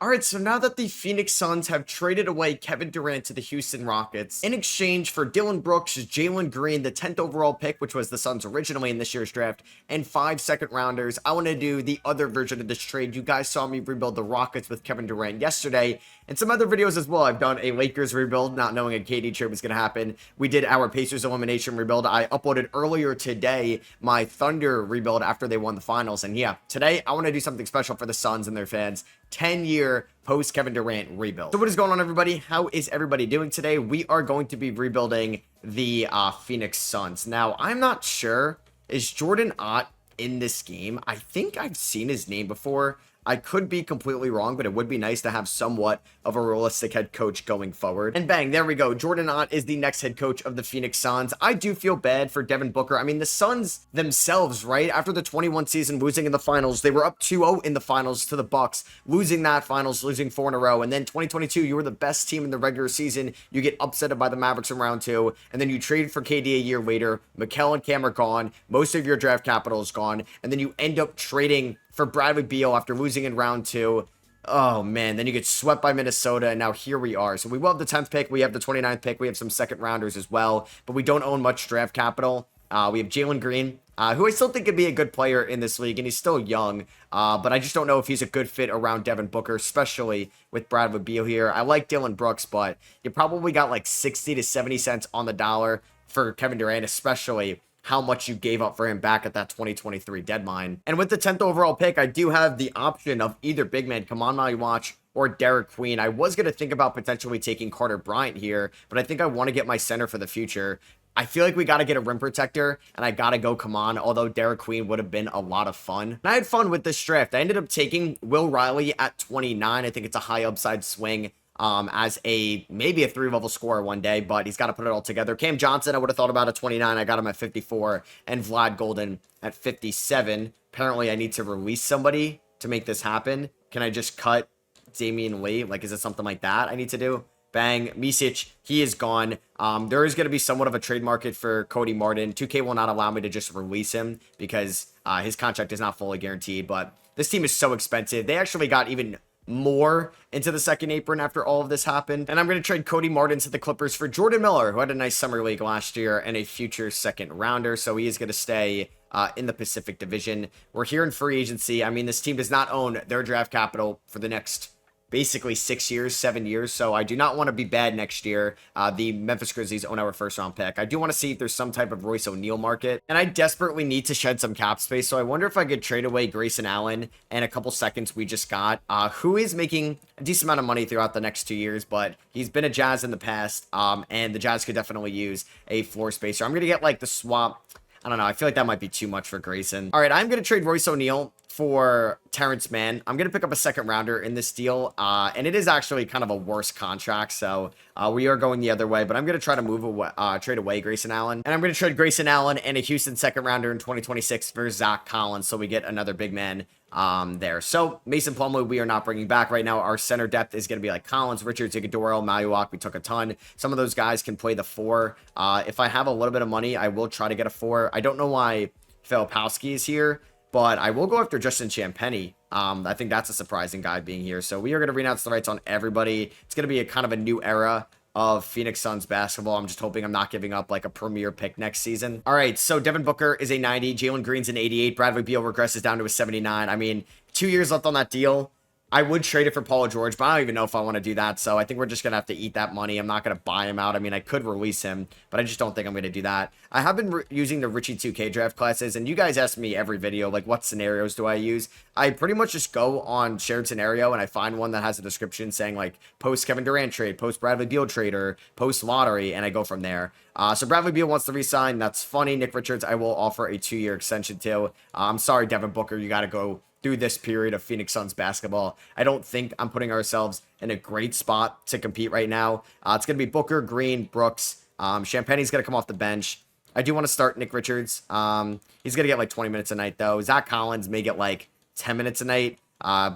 All right, so now that the Phoenix Suns have traded away Kevin Durant to the Houston Rockets in exchange for Dylan Brooks, Jalen Green, the 10th overall pick, which was the Suns originally in this year's draft, and 5 second-rounders, I want to do the other version of this trade. You guys saw me rebuild the Rockets with Kevin Durant yesterday, and some other videos as well. I've done a Lakers rebuild, not knowing a KD trade was going to happen. We did our Pacers elimination rebuild. I uploaded earlier today my Thunder rebuild after they won the finals, and yeah, today I want to do something special for the Suns and their fans. 10-year post Kevin Durant rebuild. So what is going on, everybody? How is everybody doing today? We are going to be rebuilding the Phoenix Suns. Now, I'm not sure. Is Jordan Ott in this game? I think I've seen his name before. I could be completely wrong, but it would be nice to have somewhat of a realistic head coach going forward. And bang, there we go. Jordan Ott is the next head coach of the Phoenix Suns. I do feel bad for Devin Booker. I mean, the Suns themselves, right? After the 21 season losing in the finals, they were up 2-0 in the finals to the Bucks, losing that finals, losing 4 in a row. And then 2022, you were the best team in the regular season. You get upset by the Mavericks in round 2, and then you trade for KD a year later. Mikal and Cam are gone. Most of your draft capital is gone. And then you end up trading for Bradley Beal after losing in round 2. Oh, man. Then you get swept by Minnesota, and now here we are. So we will have the 10th pick. We have the 29th pick. We have some second-rounders as well, but we don't own much draft capital. We have Jalen Green, who I still think could be a good player in this league, and he's still young, but I just don't know if he's a good fit around Devin Booker, especially with Bradley Beal here. I like Dylan Brooks, but you probably got like 60 to 70 cents on the dollar for Kevin Durant, especially how much you gave up for him back at that 2023 deadline. And with the 10th overall pick, I do have the option of either big man, come on my watch, or Derek Queen. I was going to think about potentially taking Carter Bryant here, but I think I want to get my center for the future. I feel like we got to get a rim protector, and I got to go come on, although Derek Queen would have been a lot of fun. And I had fun with this draft. I ended up taking Will Riley at 29. I think it's a high upside swing. As maybe a 3-level scorer one day, but he's got to put it all together. Cam Johnson, I would have thought about at 29. I got him at 54, and Vlad Golden at 57. Apparently, I need to release somebody to make this happen. Can I just cut Damian Lee? Like, is it something like that I need to do? Bang. Micic, he is gone. There is going to be somewhat of a trade market for Cody Martin. 2K will not allow me to just release him because his contract is not fully guaranteed, but this team is so expensive. They actually got even more into the second apron after all of this happened. And I'm going to trade Cody Martin to the Clippers for Jordan Miller, who had a nice summer league last year and a future second rounder. So he is going to stay in the Pacific Division. We're here in free agency. I mean, this team does not own their draft capital for the next basically 6 years, 7 years. So I do not want to be bad next year. The Memphis Grizzlies own our first round pick. I do want to see if there's some type of Royce O'Neal market, and I desperately need to shed some cap space. So I wonder if I could trade away Grayson Allen and a couple seconds we just got, who is making a decent amount of money throughout the next 2 years, but he's been a Jazz in the past. And the Jazz could definitely use a floor spacer. I'm going to get like the swap. I don't know. I feel like that might be too much for Grayson. All right, I'm going to trade Royce O'Neal for Terrence Mann. I'm going to pick up a second rounder in this deal, and it is actually kind of a worse contract, so we are going the other way, but I'm going to try to move away, trade away Grayson Allen, and I'm going to trade Grayson Allen and a Houston second rounder in 2026 for Zach Collins, so we get another big man there. So Mason Plumlee, we are not bringing back right now. Our center depth is going to be like Collins, Richards, Iguodala, Mayuak. We took a ton. Some of those guys can play the 4. If I have a little bit of money, I will try to get a 4. I don't know why Filipowski is here, but I will go after Justin Champagnie. I think that's a surprising guy being here. So we are going to renounce the rights on everybody. It's going to be a kind of a new era of Phoenix Suns basketball. I'm just hoping I'm not giving up like a premier pick next season. All right, so Devin Booker is a 90. Jalen Green's an 88. Bradley Beal regresses down to a 79. I mean, 2 years left on that deal. I would trade it for Paul George, but I don't even know if I want to do that. So I think we're just going to have to eat that money. I'm not going to buy him out. I mean, I could release him, but I just don't think I'm going to do that. I have been using the Richie 2K draft classes, and you guys ask me every video, like, what scenarios do I use? I pretty much just go on shared scenario, and I find one that has a description saying, like, post Kevin Durant trade, post Bradley Beal trade, or post lottery, and I go from there. So Bradley Beal wants to resign. That's funny. Nick Richards, I will offer a 2-year extension to. I'm sorry, Devin Booker, you got to go through this period of Phoenix Suns basketball. I don't think I'm putting ourselves in a great spot to compete right now. It's going to be Booker, Green, Brooks. Champagnie's going to come off the bench. I do want to start Nick Richards. He's going to get like 20 minutes a night, though. Zach Collins may get like 10 minutes a night.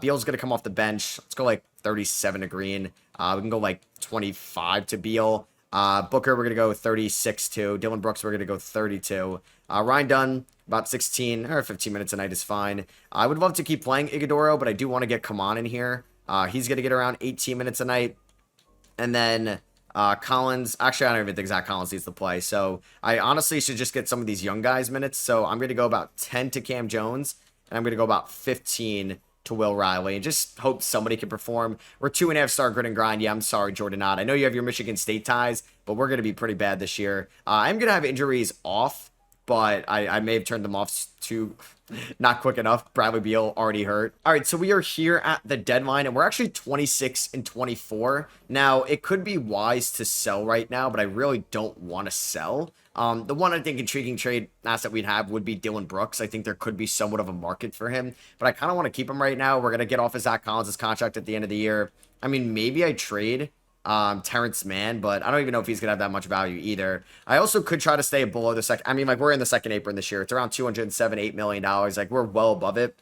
Beal's going to come off the bench. Let's go like 37 to Green. We can go like 25 to Beal. Booker, we're going to go 36 to. Dylan Brooks, we're going to go 32. Ryan Dunn, about 16 or 15 minutes a night is fine. I would love to keep playing Iguodala, but I do want to get Kaman in here. He's going to get around 18 minutes a night. And then Collins, actually, I don't even think Zach Collins needs to play. So I honestly should just get some of these young guys minutes. So I'm going to go about 10 to Cam Jones, and I'm going to go about 15 to Will Riley, and just hope somebody can perform. We're 2.5-star grit and grind. Yeah, I'm sorry, Jordan Ott. I know you have your Michigan State ties, but we're going to be pretty bad this year. I'm going to have injuries off, but I may have turned them off too not quick enough. Bradley Beal already hurt. All right, so we are here at the deadline, and we're actually 26 and 24. Now, it could be wise to sell right now, but I really don't want to sell. The one I think intriguing trade asset we'd have would be Dylan Brooks. I think there could be somewhat of a market for him, but I kind of want to keep him right now. We're going to get off of Zach Collins' contract at the end of the year. I mean, maybe I trade Terrence Mann, but I don't even know if he's gonna have that much value either. I also could try to stay below the second. I mean, like, we're in the second apron this year. It's around $207-8 million. Like, we're well above it.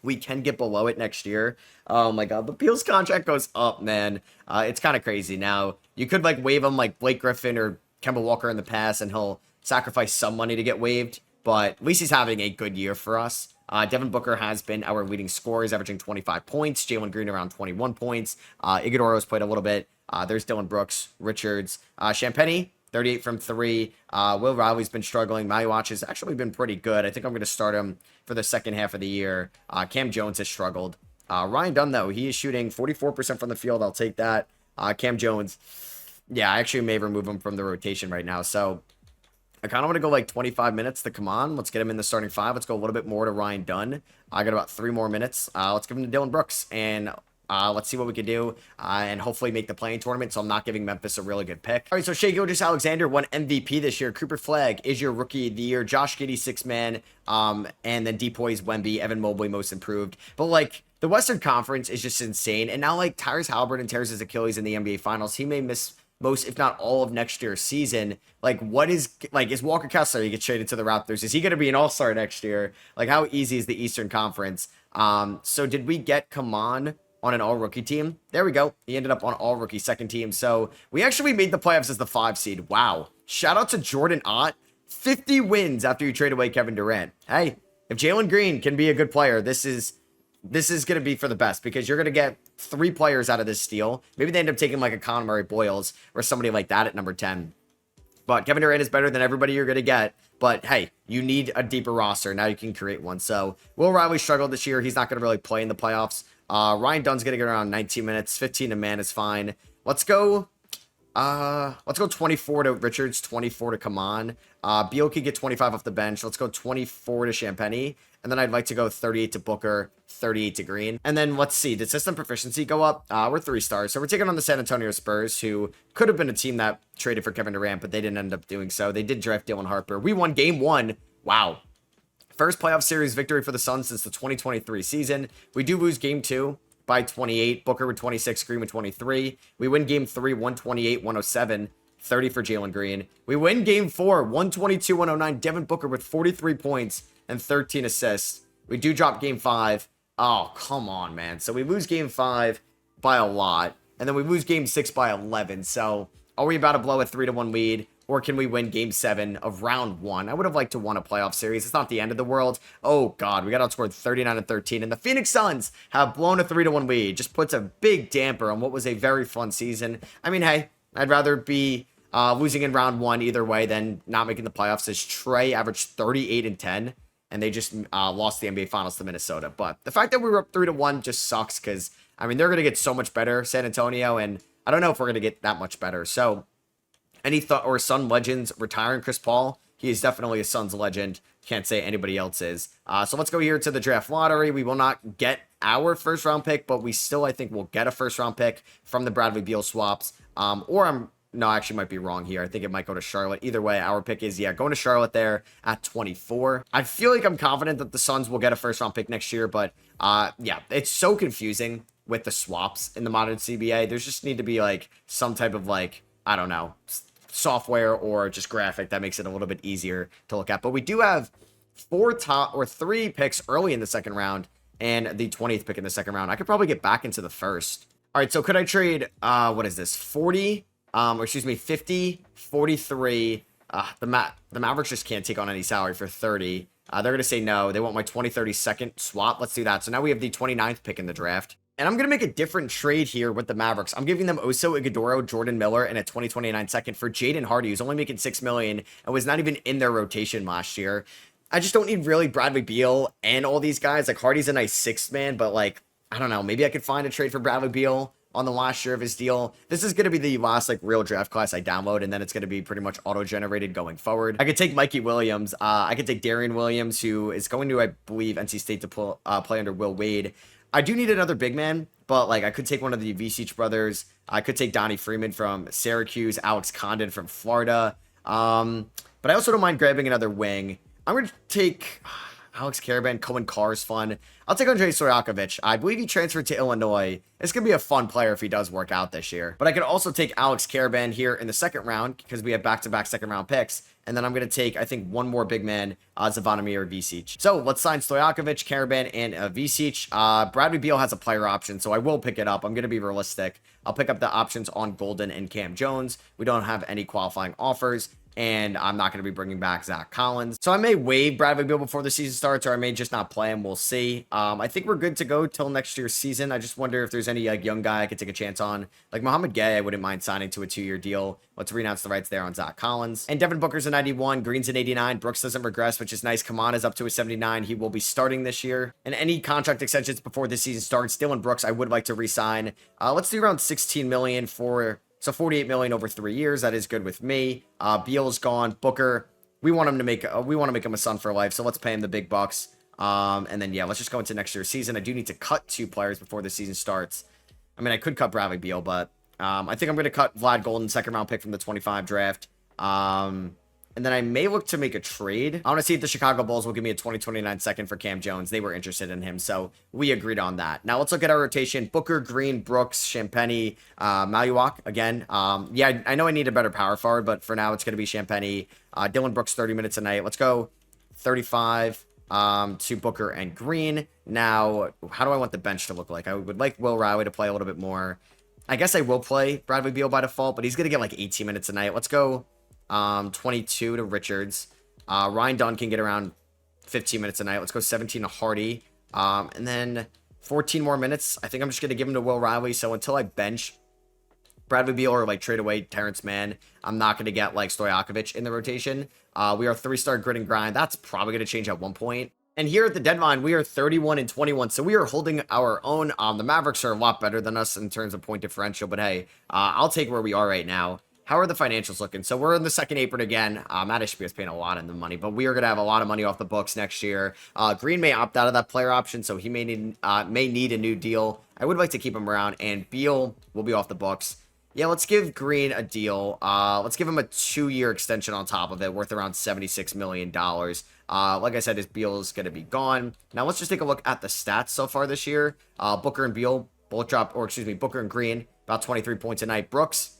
We can get below it next year. Oh my god, but Beal's contract goes up, man. It's kind of crazy. Now, you could like waive him like Blake Griffin or Kemba Walker in the past, and he'll sacrifice some money to get waived. But at least he's having a good year for us. Devin Booker has been our leading scorer. He's averaging 25 points. Jalen Green around 21 points. Iguodala's played a little bit. There's Dylan Brooks, Richards, Champagnie, 38 from 3. Will Riley's been struggling. Maliwatch has actually been pretty good. I think I'm going to start him for the second half of the year. Cam Jones has struggled. Ryan Dunn, though, he is shooting 44% from the field. I'll take that. Cam Jones, yeah, I actually may remove him from the rotation right now. So I kind of want to go like 25 minutes to come on. Let's get him in the starting 5. Let's go a little bit more to Ryan Dunn. I got about 3 more minutes. Let's give him to Dylan Brooks, and let's see what we can do, and hopefully make the playing tournament, so I'm not giving Memphis a really good pick. All right, so Shai Gilgeous-Alexander won MVP this year. Cooper Flagg is your Rookie of the Year. Josh Giddey, 6-man, and then Depoy's Wemby, Evan Mobley, Most Improved. But, like, the Western Conference is just insane, and now, like, Tyrese Halliburton tears his Achilles in the NBA Finals. He may miss most, if not all, of next year's season. Like, what is, like, is Walker Kessler, he gets traded to the Raptors, is he going to be an all-star next year? Like, how easy is the Eastern Conference? So did we get Kaman on an all-rookie team? There we go. He ended up on all-rookie second team. So we actually made the playoffs as the 5 seed. Wow. Shout out to Jordan Ott. 50 wins after you trade away Kevin Durant. Hey, if Jalen Green can be a good player, this is going to be for the best, because you're going to get 3 players out of this deal. Maybe they end up taking like a Conor Murray Boyles or somebody like that at number 10. But Kevin Durant is better than everybody you're going to get. But hey, you need a deeper roster. Now you can create one. So Will Riley struggled this year. He's not going to really play in the playoffs. Ryan Dunn's going to get around 19 minutes. 15 to Man is fine. Let's go 24 to Richards, 24 to Kaman. Beal could get 25 off the bench. Let's go 24 to Champagnie. And then I'd like to go 38 to Booker, 38 to Green. And then let's see, did system proficiency go up? We're 3 stars. So we're taking on the San Antonio Spurs, who could have been a team that traded for Kevin Durant, but they didn't end up doing so. They did draft Dylan Harper. We won game 1. Wow. First playoff series victory for the Suns since the 2023 season. We do lose game 2 by 28. Booker with 26, Green with 23. We win game 3, 128-107. 30 for Jalen Green. We win game 4, 122-109. Devin Booker with 43 points and 13 assists. We do drop game 5. Oh, come on, man. So we lose game 5 by a lot, and then we lose game 6 by 11. So are we about to blow a 3-1 lead, or can we win game 7 of round 1? I would have liked to won a playoff series. It's not the end of the world. Oh, God, we got outscored 39-13, and the Phoenix Suns have blown a 3-1 lead. Just puts a big damper on what was a very fun season. I mean, hey, I'd rather be losing in round 1 either way than not making the playoffs, as Trey averaged 38-10, and they just lost the NBA Finals to Minnesota. But the fact that we were up 3-1 just sucks, because, I mean, they're going to get so much better, San Antonio, and I don't know if we're going to get that much better. So any thought or Sun legends retiring Chris Paul? He is definitely a Suns legend. Can't say anybody else is. So let's go here to the draft lottery. We will not get our first round pick, but we still, I think, will get a first round pick from the Bradley Beal swaps. No, I actually might be wrong here. I think it might go to Charlotte. Either way, our pick is, yeah, going to Charlotte there at 24. I feel like I'm confident that the Suns will get a first round pick next year, but yeah, it's so confusing with the swaps in the modern CBA. There's just need to be like some type of like, I don't know, software or just graphic that makes it a little bit easier to look at. But we do have 3 picks early in the second round and the 20th pick in the second round. I could probably get back into the first. All right, so could I trade, what is this, 50, 43. The Mavericks just can't take on any salary for 30. They're going to say no. They want my 2032 swap. Let's do that. So now we have the 29th pick in the draft. And I'm going to make a different trade here with the Mavericks. I'm giving them Oso Ighodaro, Jordan Miller, and a 2029 second for Jaden Hardy, who's only making $6 million and was not even in their rotation last year. I just don't need really Bradley Beal and all these guys. Like, Hardy's a nice sixth man, but like, I don't know. Maybe I could find a trade for Bradley Beal on the last year of his deal. This is going to be the last like real draft class I download, and then it's going to be pretty much auto-generated going forward. I could take Mikey Williams. I could take Darian Williams, who is going to, I believe, NC State to play under Will Wade. I do need another big man, but like I could take one of the Vicic brothers. I could take Donnie Freeman from Syracuse, Alex Condon from Florida. But I also don't mind grabbing another wing. I'm going to take Alex Caravan. Cohen Carr is fun. I'll take Andrei Stojakovic. I believe he transferred to Illinois. It's going to be a fun player if he does work out this year. But I could also take Alex Caravan here in the second round because we have back-to-back second-round picks. And then I'm going to take, I think, one more big man, Zvonimir Vicic. So let's sign Stojakovic, Caravan, and Vicic. Bradley Beal has a player option, so I will pick it up. I'm going to be realistic. I'll pick up the options on Golden and Cam Jones. We don't have any qualifying offers. And I'm not going to be bringing back Zach Collins. So I may waive Bradley Beal before the season starts, or I may just not play him. We'll see. I think we're good to go till next year's season. I just wonder if there's any like young guy I could take a chance on. Like Mohamed Gay, I wouldn't mind signing to a 2-year deal. Let's renounce the rights there on Zach Collins. And Devin Booker's a 91. Green's an 89. Brooks doesn't regress, which is nice. Kaman is up to a 79. He will be starting this year. And any contract extensions before the season starts, Dylan Brooks, I would like to re-sign. Let's do around $16 million for... So $48 million over 3 years. That is good with me. Beal's gone. Booker, we want him to make him a Sun for life. So let's pay him the big bucks. And then yeah, let's just go into next year's season. I do need to cut 2 players before the season starts. I mean, I could cut Bradley Beal, but I think I'm going to cut Vlad Golden, second round pick from the 25 draft. And then I may look to make a trade. I want to see if the Chicago Bulls will give me a 2029 second for Cam Jones. They were interested in him, so we agreed on that. Now let's look at our rotation. Booker, Green, Brooks, Champagnie, Maluak again. Yeah, I know I need a better power forward, but for now it's going to be Champagnie. Dylan Brooks, 30 minutes a night. Let's go 35 to Booker and Green. Now, how do I want the bench to look like? I would like Will Riley to play a little bit more. I guess I will play Bradley Beal by default, but he's going to get like 18 minutes a night. Let's go 22 to Richards. Ryan Dunn can get around 15 minutes a night. Let's go 17 to Hardy. And then 14 more minutes. I think I'm just going to give him to Will Riley. So until I bench Bradley Beal or like trade away Terrence Mann, I'm not going to get like Stojakovic in the rotation. We are 3-star grit and grind. That's probably going to change at one point. And here at the deadline, we are 31-21, so we are holding our own. The Mavericks are a lot better than us in terms of point differential, but hey, I'll take where we are right now. How are the financials looking? So we're in the second apron again. Matt Ishbia is paying a lot in the money, but we are going to have a lot of money off the books next year. Green may opt out of that player option, so he may need a new deal. I would like to keep him around, and Beal will be off the books. Yeah, let's give Green a deal. Let's give him a 2-year extension on top of it, worth around $76 million. Like I said, his Beal is going to be gone. Now let's just take a look at the stats so far this year. Booker and Beal both dropped, or excuse me, Booker and Green about 23 points a night. Brooks,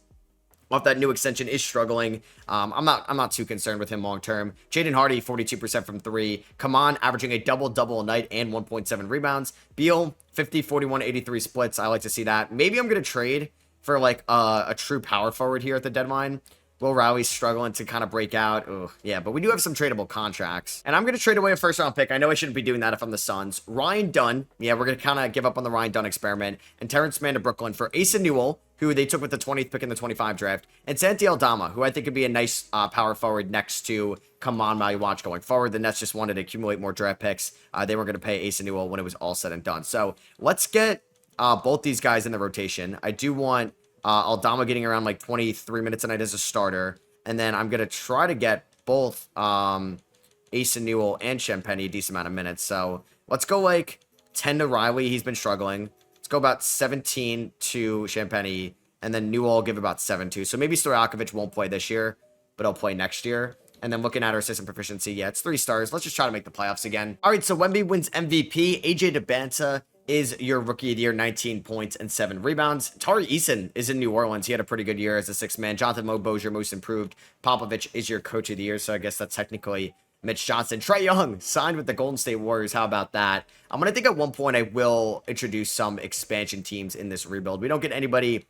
off that new extension, is struggling. I'm not too concerned with him long term. Jaden Hardy, 42% from 3. Kaman averaging a double-double a night and 1.7 rebounds. Beal, 50, 41, 83 splits. I like to see that. Maybe I'm going to trade for like a true power forward here at the deadline. Will Riley's struggling to kind of break out. Ugh, yeah, but we do have some tradable contracts. And I'm going to trade away a first-round pick. I know I shouldn't be doing that if I'm the Suns. Ryan Dunn. Yeah, we're going to kind of give up on the Ryan Dunn experiment. And Terrence Mann to Brooklyn for Asa Newell, who they took with the 20th pick in the 25 draft. And Santi Aldama, who I think could be a nice power forward next to Kaman Maluak going forward. The Nets just wanted to accumulate more draft picks. They were going to pay Asa Newell when it was all said and done. So let's get both these guys in the rotation. I do want Aldama getting around like 23 minutes a night as a starter. And then I'm going to try to get both Asa Newell and Champagnie a decent amount of minutes. So let's go like 10 to Riley. He's been struggling. Let's go about 17 to Champagnie. And then Newell will give about 7 to. So maybe Stojakovic won't play this year, but he'll play next year. And then looking at our system proficiency, yeah, it's 3 stars. Let's just try to make the playoffs again. All right, so Wemby wins MVP. AJ DeBanza is your rookie of the year, 19 points and 7 rebounds. Tari Eason is in New Orleans. He had a pretty good year as a 6th man. Jonathan Mobo's your most improved. Popovich is your coach of the year, so I guess that's technically Mitch Johnson. Trae Young signed with the Golden State Warriors. How about that? I'm going to think at one point I will introduce some expansion teams in this rebuild. We don't get anybody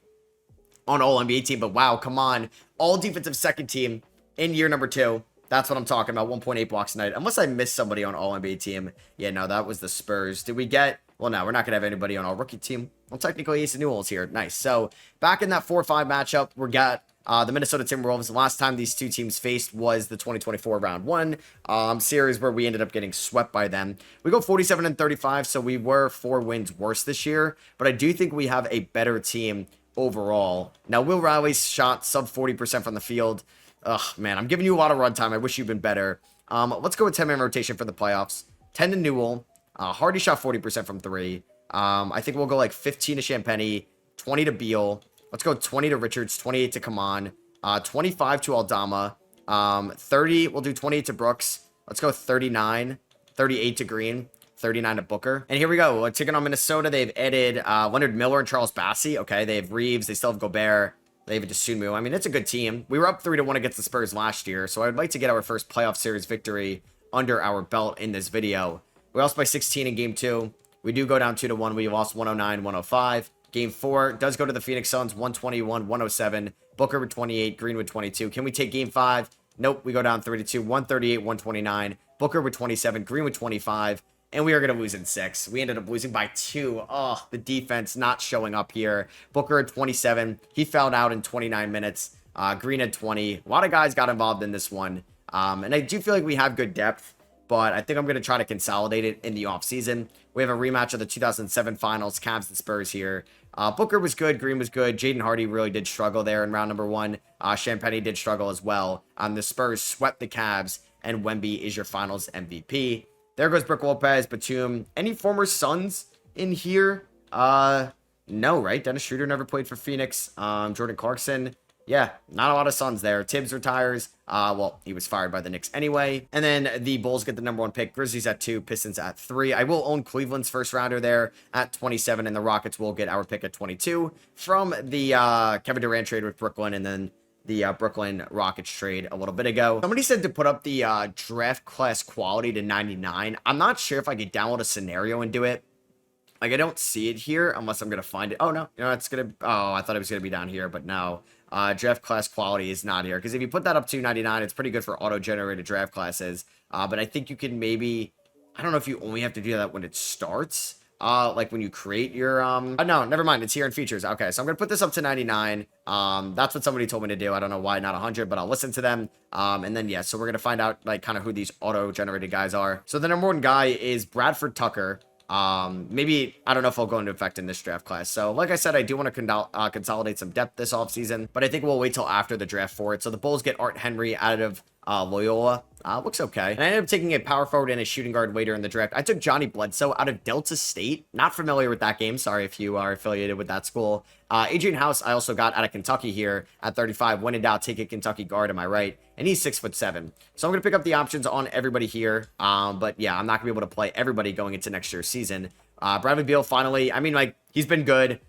on All-NBA team, but wow, come on. All defensive second team in year number 2. That's what I'm talking about, 1.8 blocks a night. Unless I missed somebody on All-NBA team. Yeah, no, that was the Spurs. Did we get... Well, no, we're not going to have anybody on our rookie team. Well, technically, Ace of Newell's here. Nice. So, back in that 4-5 matchup, we got the Minnesota Timberwolves. The last time these two teams faced was the 2024 round 1 series where we ended up getting swept by them. We go 47-35, so we were 4 wins worse this year, but I do think we have a better team overall. Now, Will Riley's shot sub 40% from the field. Ugh, man, I'm giving you a lot of run time. I wish you'd been better. Let's go with 10-man rotation for the playoffs. 10 to Newell. Hardy shot 40% from 3. I think we'll go like 15 to Champagny, 20 to Beal. Let's go 20 to Richards, 28 to Kaman, 25 to Aldama, 30, we'll do 28 to Brooks. Let's go 39, 38 to Green, 39 to Booker. And here we go. We're taking on Minnesota. They've added Leonard Miller and Charles Bassey. Okay, they have Reeves. They still have Gobert. They have a Dosunmu. I mean, it's a good team. We were up 3-1 against the Spurs last year, so I'd like to get our first playoff series victory under our belt in this video. We lost by 16 in Game 2. We do go down 2-1. We lost 109-105. Game 4 does go to the Phoenix Suns, 121-107. Booker with 28, Green with 22. Can we take Game 5? Nope, we go down 3-2, 138-129. Booker with 27, Green with 25. And we are going to lose in 6. We ended up losing by 2. Oh, the defense not showing up here. Booker at 27. He fouled out in 29 minutes. Green at 20. A lot of guys got involved in this one. And I do feel like we have good depth, but I think I'm going to try to consolidate it in the offseason. We have a rematch of the 2007 finals, Cavs and Spurs here. Booker was good. Green was good. Jaden Hardy really did struggle there in round number 1. Champagny did struggle as well. The Spurs swept the Cavs, and Wemby is your finals MVP. There goes Brook Lopez, Batum. Any former Suns in here? No, right? Dennis Schroeder never played for Phoenix. Jordan Clarkson. Yeah, not a lot of Suns there. Tibbs retires. Well, he was fired by the Knicks anyway. And then the Bulls get the number 1 pick. Grizzlies at 2, Pistons at 3. I will own Cleveland's first rounder there at 27, and the Rockets will get our pick at 22 from the Kevin Durant trade with Brooklyn, and then the Brooklyn Rockets trade a little bit ago. Somebody said to put up the draft class quality to 99. I'm not sure if I could download a scenario and do it. Like, I don't see it here unless I'm going to find it. Oh, no. You know, it's going to... Oh, I thought it was going to be down here, but no. Draft class quality is not here. Because if you put that up to 99, it's pretty good for auto-generated draft classes. But I think you can maybe... I don't know if you only have to do that when it starts. Like when you create your... no, never mind. It's here in features. Okay, so I'm going to put this up to 99. That's what somebody told me to do. I don't know why not 100, but I'll listen to them. And then, yeah, so we're going to find out, like, kind of who these auto-generated guys are. So the number 1 guy is Bradford Tucker. Maybe, I don't know if I'll go into effect in this draft class. So, like I said, I do want to consolidate some depth this offseason, but I think we'll wait till after the draft for it. So the Bulls get Art Henry out of Loyola. Looks okay. And I ended up taking a power forward and a shooting guard later in the draft. I took Johnny Bledsoe out of Delta State. Not familiar with that game. Sorry if you are affiliated with that school. Adrian House, I also got out of Kentucky here at 35. When in doubt, take a Kentucky guard, am I right? And he's 6'7". So I'm going to pick up the options on everybody here. But yeah, I'm not going to be able to play everybody going into next year's season. Bradley Beal, finally, I mean, like, he's been good.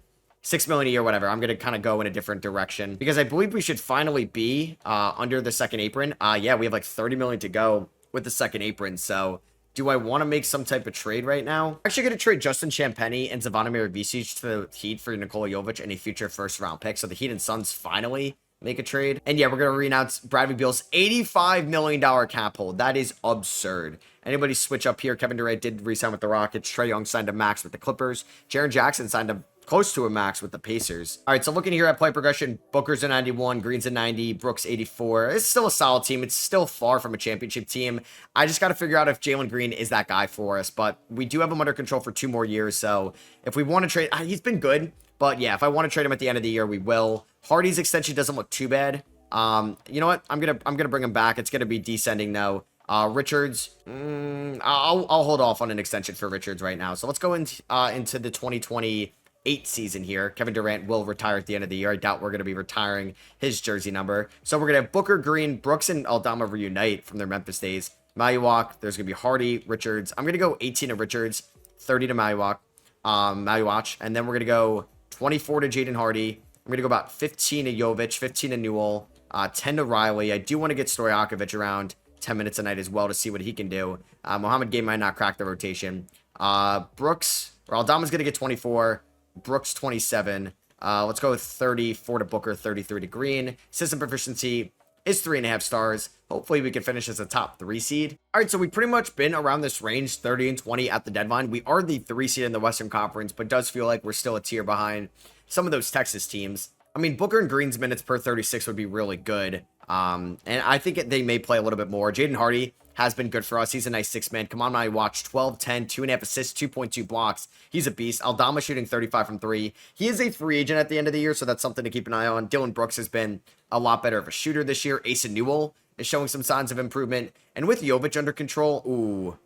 $6 million a year, whatever. I'm going to kind of go in a different direction because I believe we should finally be under the second apron. Yeah, we have like $30 million to go with the second apron. So do I want to make some type of trade right now? I'm actually going to trade Justin Champagny and Zvonimir Mrvičić to the Heat for Nikola Jovic and a future first round pick. So the Heat and Suns finally make a trade. And yeah, we're going to renounce Bradley Beal's $85 million cap hold. That is absurd. Anybody switch up here? Kevin Durant did re-sign with the Rockets. Trae Young signed a max with the Clippers. Jaren Jackson signed a close to a max with the Pacers. All right, so looking here at play progression, Booker's a 91, Green's a 90, Brooks 84. It's still a solid team. It's still far from a championship team. I just got to figure out if Jalen Green is that guy for us, but we do have him under control for 2 more years, so if we want to trade, he's been good, but yeah, if I want to trade him at the end of the year, we will. Hardy's extension doesn't look too bad. You know what? I'm gonna bring him back. It's gonna be descending though. Richards, I'll hold off on an extension for Richards right now. So let's go into the 2028 season here. Kevin Durant will retire at the end of the year. I doubt we're going to be retiring his jersey number. So we're going to have Booker, Green, Brooks, and Aldama reunite from their Memphis days. Mayuwak, there's going to be Hardy, Richards. I'm going to go 18 to Richards, 30 to Mayuwak, and then we're going to go 24 to Jaden Hardy. I'm going to go about 15 to Jovic, 15 to Newell, 10 to Riley. I do want to get Stojakovic around 10 minutes a night as well to see what he can do. Mohamed Gay might not crack the rotation. Brooks, or Aldama's going to get 24. Brooks, 27. Let's go with 34 to Booker, 33 to Green. System proficiency is 3.5 stars. Hopefully we can finish as a top 3 seed. All right, so we've pretty much been around this range, 30 and 20 at the deadline. We are the 3 seed in the Western Conference, but does feel like we're still a tier behind some of those Texas teams. I mean, Booker and Green's minutes per 36 would be really good. And I think they may play a little bit more. Jaden Hardy has been good for us. He's a nice 6-man. Come on, my watch. 12, 10, 2.5 assists, 2.2 blocks. He's a beast. Aldama shooting 35 from 3. He is a free agent at the end of the year, so that's something to keep an eye on. Dylan Brooks has been a lot better of a shooter this year. Asa Newell is showing some signs of improvement. And with Jovic under control, ooh,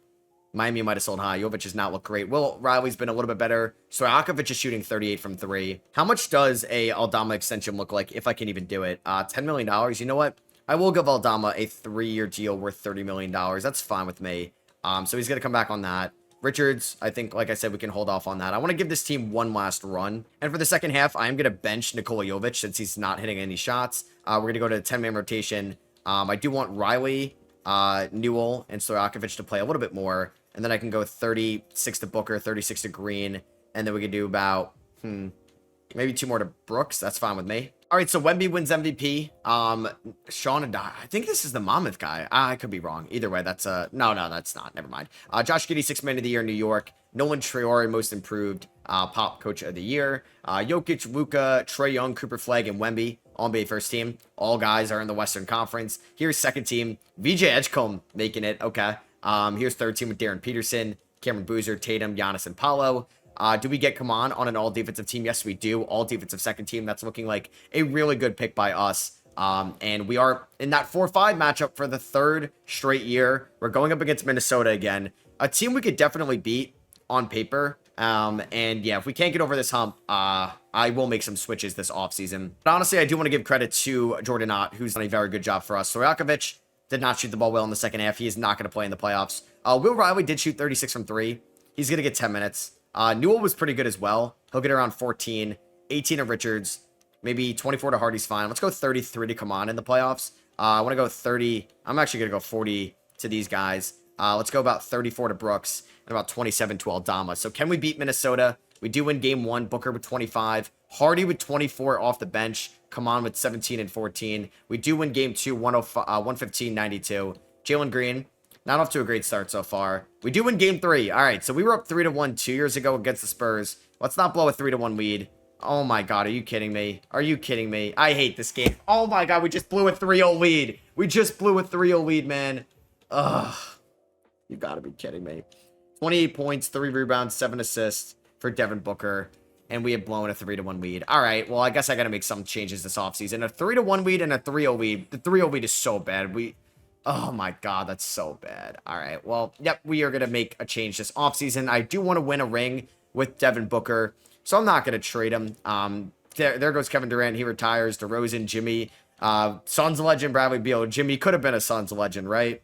Miami might have sold high. Jovic does not look great. Will Riley's been a little bit better. Stojakovic is shooting 38 from 3. How much does a Aldama extension look like, if I can even do it? $10 million. You know what? I will give Aldama a 3-year deal worth $30 million. That's fine with me. So he's going to come back on that. Richards, I think, like I said, we can hold off on that. I want to give this team one last run. And for the second half, I am going to bench Nikola Jovic since he's not hitting any shots. We're going to go to a 10-man rotation. I do want Riley, Newell, and Stojakovic to play a little bit more. And then I can go 36 to Booker, 36 to Green. And then we can do about, maybe 2 more to Brooks. That's fine with me. All right, so Wemby wins MVP. Sean Adai, I think this is the Monmouth guy. I could be wrong. Either way, that's no, that's not. Never mind. Josh Giddey, 6th man of the year in New York. Nolan Traore, most improved pop coach of the year. Jokic, Luka, Trae Young, Cooper Flagg, and Wemby, all NBA first team. All guys are in the Western Conference. Here's second team. VJ Edgecombe making it. Okay. Here's third team with Darren Peterson, Cameron Boozer, Tatum, Giannis, and Paolo. Do we get Kaman on an all-defensive team? Yes, we do. All-defensive second team. That's looking like a really good pick by us. And we are in that 4-5 matchup for the 3rd straight year. We're going up against Minnesota again. A team we could definitely beat on paper. And yeah, if we can't get over this hump, I will make some switches this offseason. But honestly, I do want to give credit to Jordan Ott, who's done a very good job for us. Stojakovic did not shoot the ball well in the second half. He is not going to play in the playoffs. Will Riley did shoot 36 from 3. He's going to get 10 minutes. Newell was pretty good as well. He'll get around 14, 18 to Richards, maybe 24 to Hardy's fine. Let's go 33 to come on in the playoffs. I want to go 30. I'm actually going to go 40 to these guys. Let's go about 34 to Brooks and about 27 to Aldama. So can we beat Minnesota? We do win game 1. Booker with 25. Hardy with 24 off the bench. Come on with 17 and 14. We do win game 2, 115-92. Jalen Green, not off to a great start so far. We do win game 3. All right, so we were up 3-1 2 years ago against the Spurs. Let's not blow a 3-1 lead. Oh my God, are you kidding me? Are you kidding me? I hate this game. Oh my God, we just blew a 3-0 lead. We just blew a 3-0 lead, man. Ugh. You gotta be kidding me. 28 points, 3 rebounds, 7 assists for Devin Booker. And we have blown a 3-1 lead. All right, well, I guess I gotta make some changes this offseason. A 3-1 lead and a 3-0 lead. The 3-0 lead is so bad. Oh my God, that's so bad. All right, well, yep, we are going to make a change this offseason. I do want to win a ring with Devin Booker, so I'm not going to trade him. There goes Kevin Durant. He retires. DeRozan, Jimmy, Suns legend, Bradley Beal. Jimmy could have been a Suns legend, right?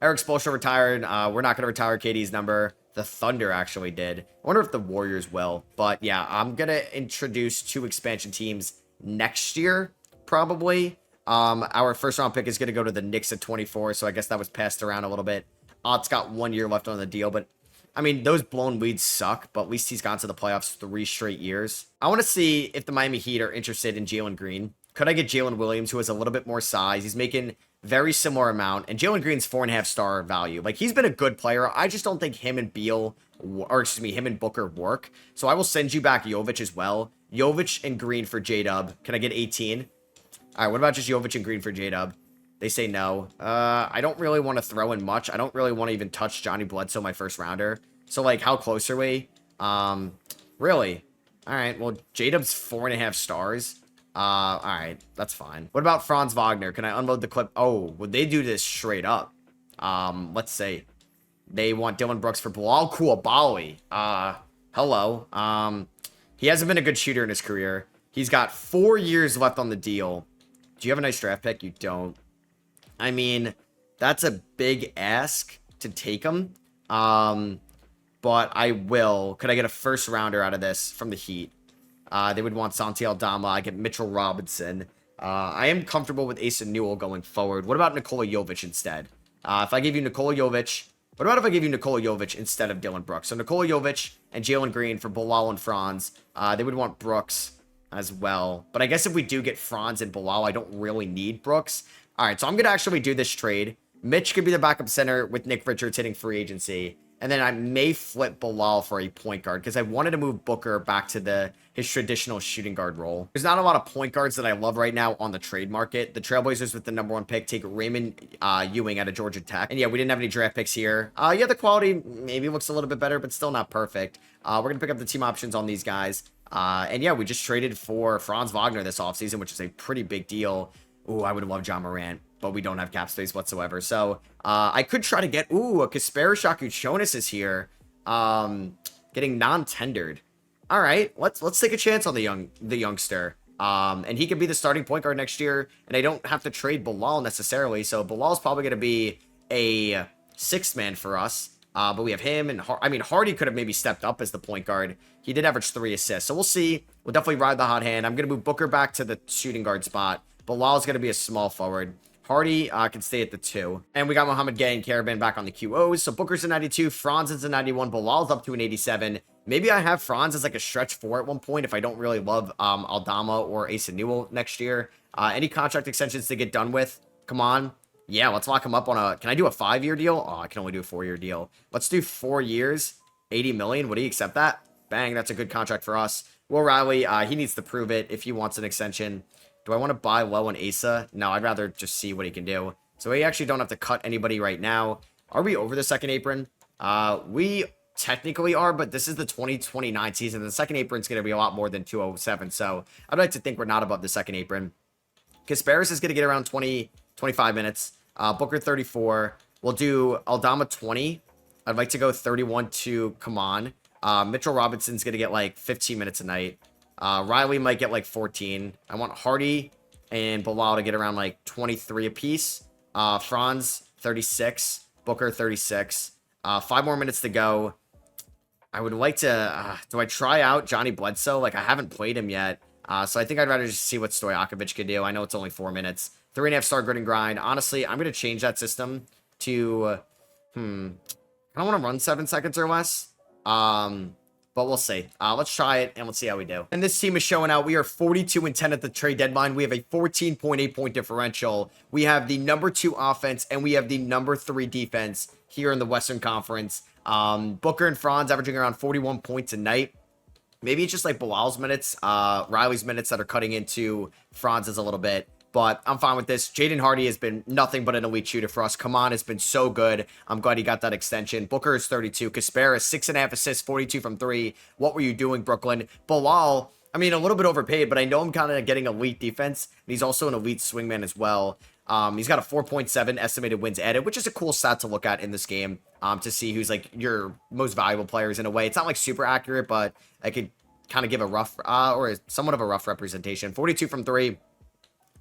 Eric Spoelstra retired. We're not going to retire KD's number. The Thunder actually did. I wonder if the Warriors will. But yeah, I'm going to introduce 2 expansion teams next year, probably. Our first round pick is going to go to the Knicks at 24, so I guess that was passed around a little bit. Ott's got 1 year left on the deal, but I mean, those blown leads suck, but at least he's gone to the playoffs 3 straight years. I want to see if the Miami Heat are interested in Jalen Green. Could I get Jalen Williams, who has a little bit more size? He's making very similar amount, and Jalen Green's 4.5 star value. Like, he's been a good player. I just don't think him and him and Booker work. So I will send you back Jovic as well. Jovic and Green for J-Dub. Can I get 18? All right, what about just Jovic and Green for J-Dub? They say no. I don't really want to throw in much. I don't really want to even touch Johnny Bledsoe, my first rounder. So, like, how close are we? Really? All right, well, J-Dub's 4.5 stars. All right, that's fine. What about Franz Wagner? Can I unload the clip? Oh, would they do this straight up? Let's say they want Dylan Brooks for Bilal Koulibaly. Hello. He hasn't been a good shooter in his career. He's got 4 years left on the deal. Do you have a nice draft pick? You don't. I mean, that's a big ask to take him. But I will. Could I get a first rounder out of this from the Heat? They would want Santi Aldama. I get Mitchell Robinson. I am comfortable with Asa Newell going forward. What about Nikola Jovic instead? If I give you Nikola Jovic, what about if I give you Nikola Jovic instead of Dylan Brooks? So Nikola Jovic and Jalen Green for Bilal and Franz. They would want Brooks as well. But I guess if we do get Franz and Bilal, I don't really need Brooks. All right, so I'm going to actually do this trade. Mitch could be the backup center with Nick Richards hitting free agency. And then I may flip Bilal for a point guard because I wanted to move Booker back to his traditional shooting guard role. There's not a lot of point guards that I love right now on the trade market. The Trailblazers with the #1 pick take Raymond Ewing out of Georgia Tech. And yeah, we didn't have any draft picks here. Yeah, the quality maybe looks a little bit better, but still not perfect. We're going to pick up the team options on these guys. And yeah, we just traded for Franz Wagner this offseason, which is a pretty big deal. Ooh, I would love John Morant, but we don't have cap space whatsoever. So I could try to get, a Kasperi Shakuchonis is here, getting non-tendered. All right, let's take a chance on the youngster. And he could be the starting point guard next year, and I don't have to trade Bilal necessarily. So Bilal's probably going to be a sixth man for us. But we have him, and Hardy could have maybe stepped up as the point guard. He did average 3 assists, so we'll see. We'll definitely ride the hot hand. I'm going to move Booker back to the shooting guard spot. Bilal's going to be a small forward. Hardy can stay at the 2. And we got Mohamed Gay and Caravan back on the QOs. So Booker's a 92, Franz is a 91, Bilal's up to an 87. Maybe I have Franz as like a stretch 4 at one point if I don't really love Aldama or Asa Newell next year. Any contract extensions to get done with? Come on. Yeah, let's lock him up on a... Can I do a 5-year deal? Oh, I can only do a 4-year deal. Let's do 4 years, 80 million. Would he accept that? Bang, that's a good contract for us. Will Riley, he needs to prove it if he wants an extension. Do I want to buy low on Asa? No, I'd rather just see what he can do. So we actually don't have to cut anybody right now. Are we over the second apron? We technically are, but this is the 2029 season. The second apron's going to be a lot more than 207. So I'd like to think we're not above the second apron. Kasparis is going to get around 25 minutes. Booker 34. We'll do Aldama 20. I'd like to go 31 to Kaman. Mitchell Robinson's going to get like 15 minutes a night. Riley might get like 14. I want Hardy and Bilal to get around like 23 apiece. Franz 36. Booker 36. 5 more minutes to go. I would like to... do I try out Johnny Bledsoe? Like, I haven't played him yet. So I think I'd rather just see what Stojakovic could do. I know it's only 4 minutes. 3.5 star grit and grind. Honestly, I'm going to change that system to... I don't want to run 7 seconds or less. But we'll see. Let's try it, and let's see how we do. And this team is showing out. We are 42-10 at the trade deadline. We have a 14.8 point differential. We have the #2 offense, and we have the #3 defense here in the Western Conference. Booker and Franz averaging around 41 points a night. Maybe it's just like Bilal's minutes, Riley's minutes that are cutting into Franz's a little bit. But I'm fine with this. Jaden Hardy has been nothing but an elite shooter for us. Kaman has been so good. I'm glad he got that extension. Booker is 32. Kasparis, 6.5 assists, 42 from 3. What were you doing, Brooklyn? Bilal, I mean, a little bit overpaid, but I know I'm kind of getting elite defense. And he's also an elite swingman as well. He's got a 4.7 estimated wins added, which is a cool stat to look at in this game, to see who's like your most valuable players in a way. It's not like super accurate, but I could kind of give a rough, or somewhat of a rough representation. 42 from 3.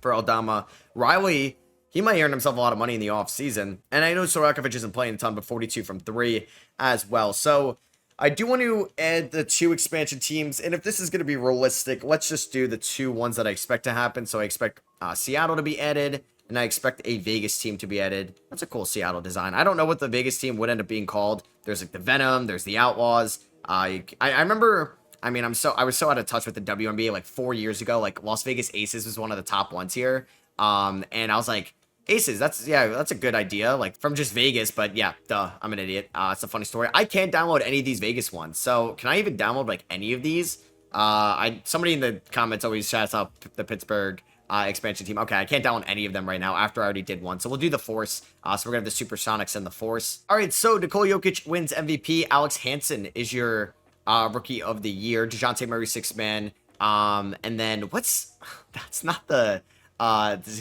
For Aldama. Riley, he might earn himself a lot of money in the offseason. And I know Stojakovic isn't playing a ton, but 42 from 3 as well. So I do want to add the 2 expansion teams. And if this is going to be realistic, let's just do the 2 ones that I expect to happen. So I expect Seattle to be added, and I expect a Vegas team to be added. That's a cool Seattle design. I don't know what the Vegas team would end up being called. There's like the Venom, there's the Outlaws. I remember... I mean, I was so out of touch with the WNBA like 4 years ago. Like Las Vegas Aces was one of the top ones here. And I was like, Aces, that's a good idea. Like from just Vegas, but yeah, duh, I'm an idiot. It's a funny story. I can't download any of these Vegas ones. So can I even download like any of these? Somebody in the comments always shouts out the Pittsburgh expansion team. Okay, I can't download any of them right now after I already did one. So we'll do the Force. So we're gonna have the Supersonics and the Force. All right, so Nikola Jokic wins MVP. Alex Hansen is your rookie of the year. DeJounte Murray, 6th man. And then that's not the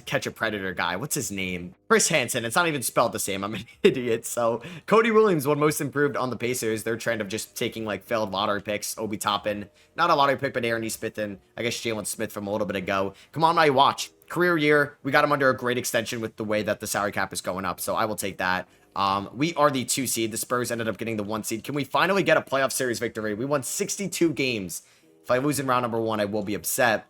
catch a predator guy. What's his name? Chris Hansen. It's not even spelled the same. I'm an idiot. So Cody Williams won most improved on the Pacers. Their trend of just taking like failed lottery picks. Obi Toppin, not a lottery pick, but Aaron E. Smith and I guess Jalen Smith from a little bit ago. Come on, my watch. Career year. We got him under a great extension with the way that the salary cap is going up. So I will take that. We are the 2 seed. The Spurs ended up getting the 1 seed. Can we finally get a playoff series victory? We won 62 games. If I lose in round number 1, I will be upset.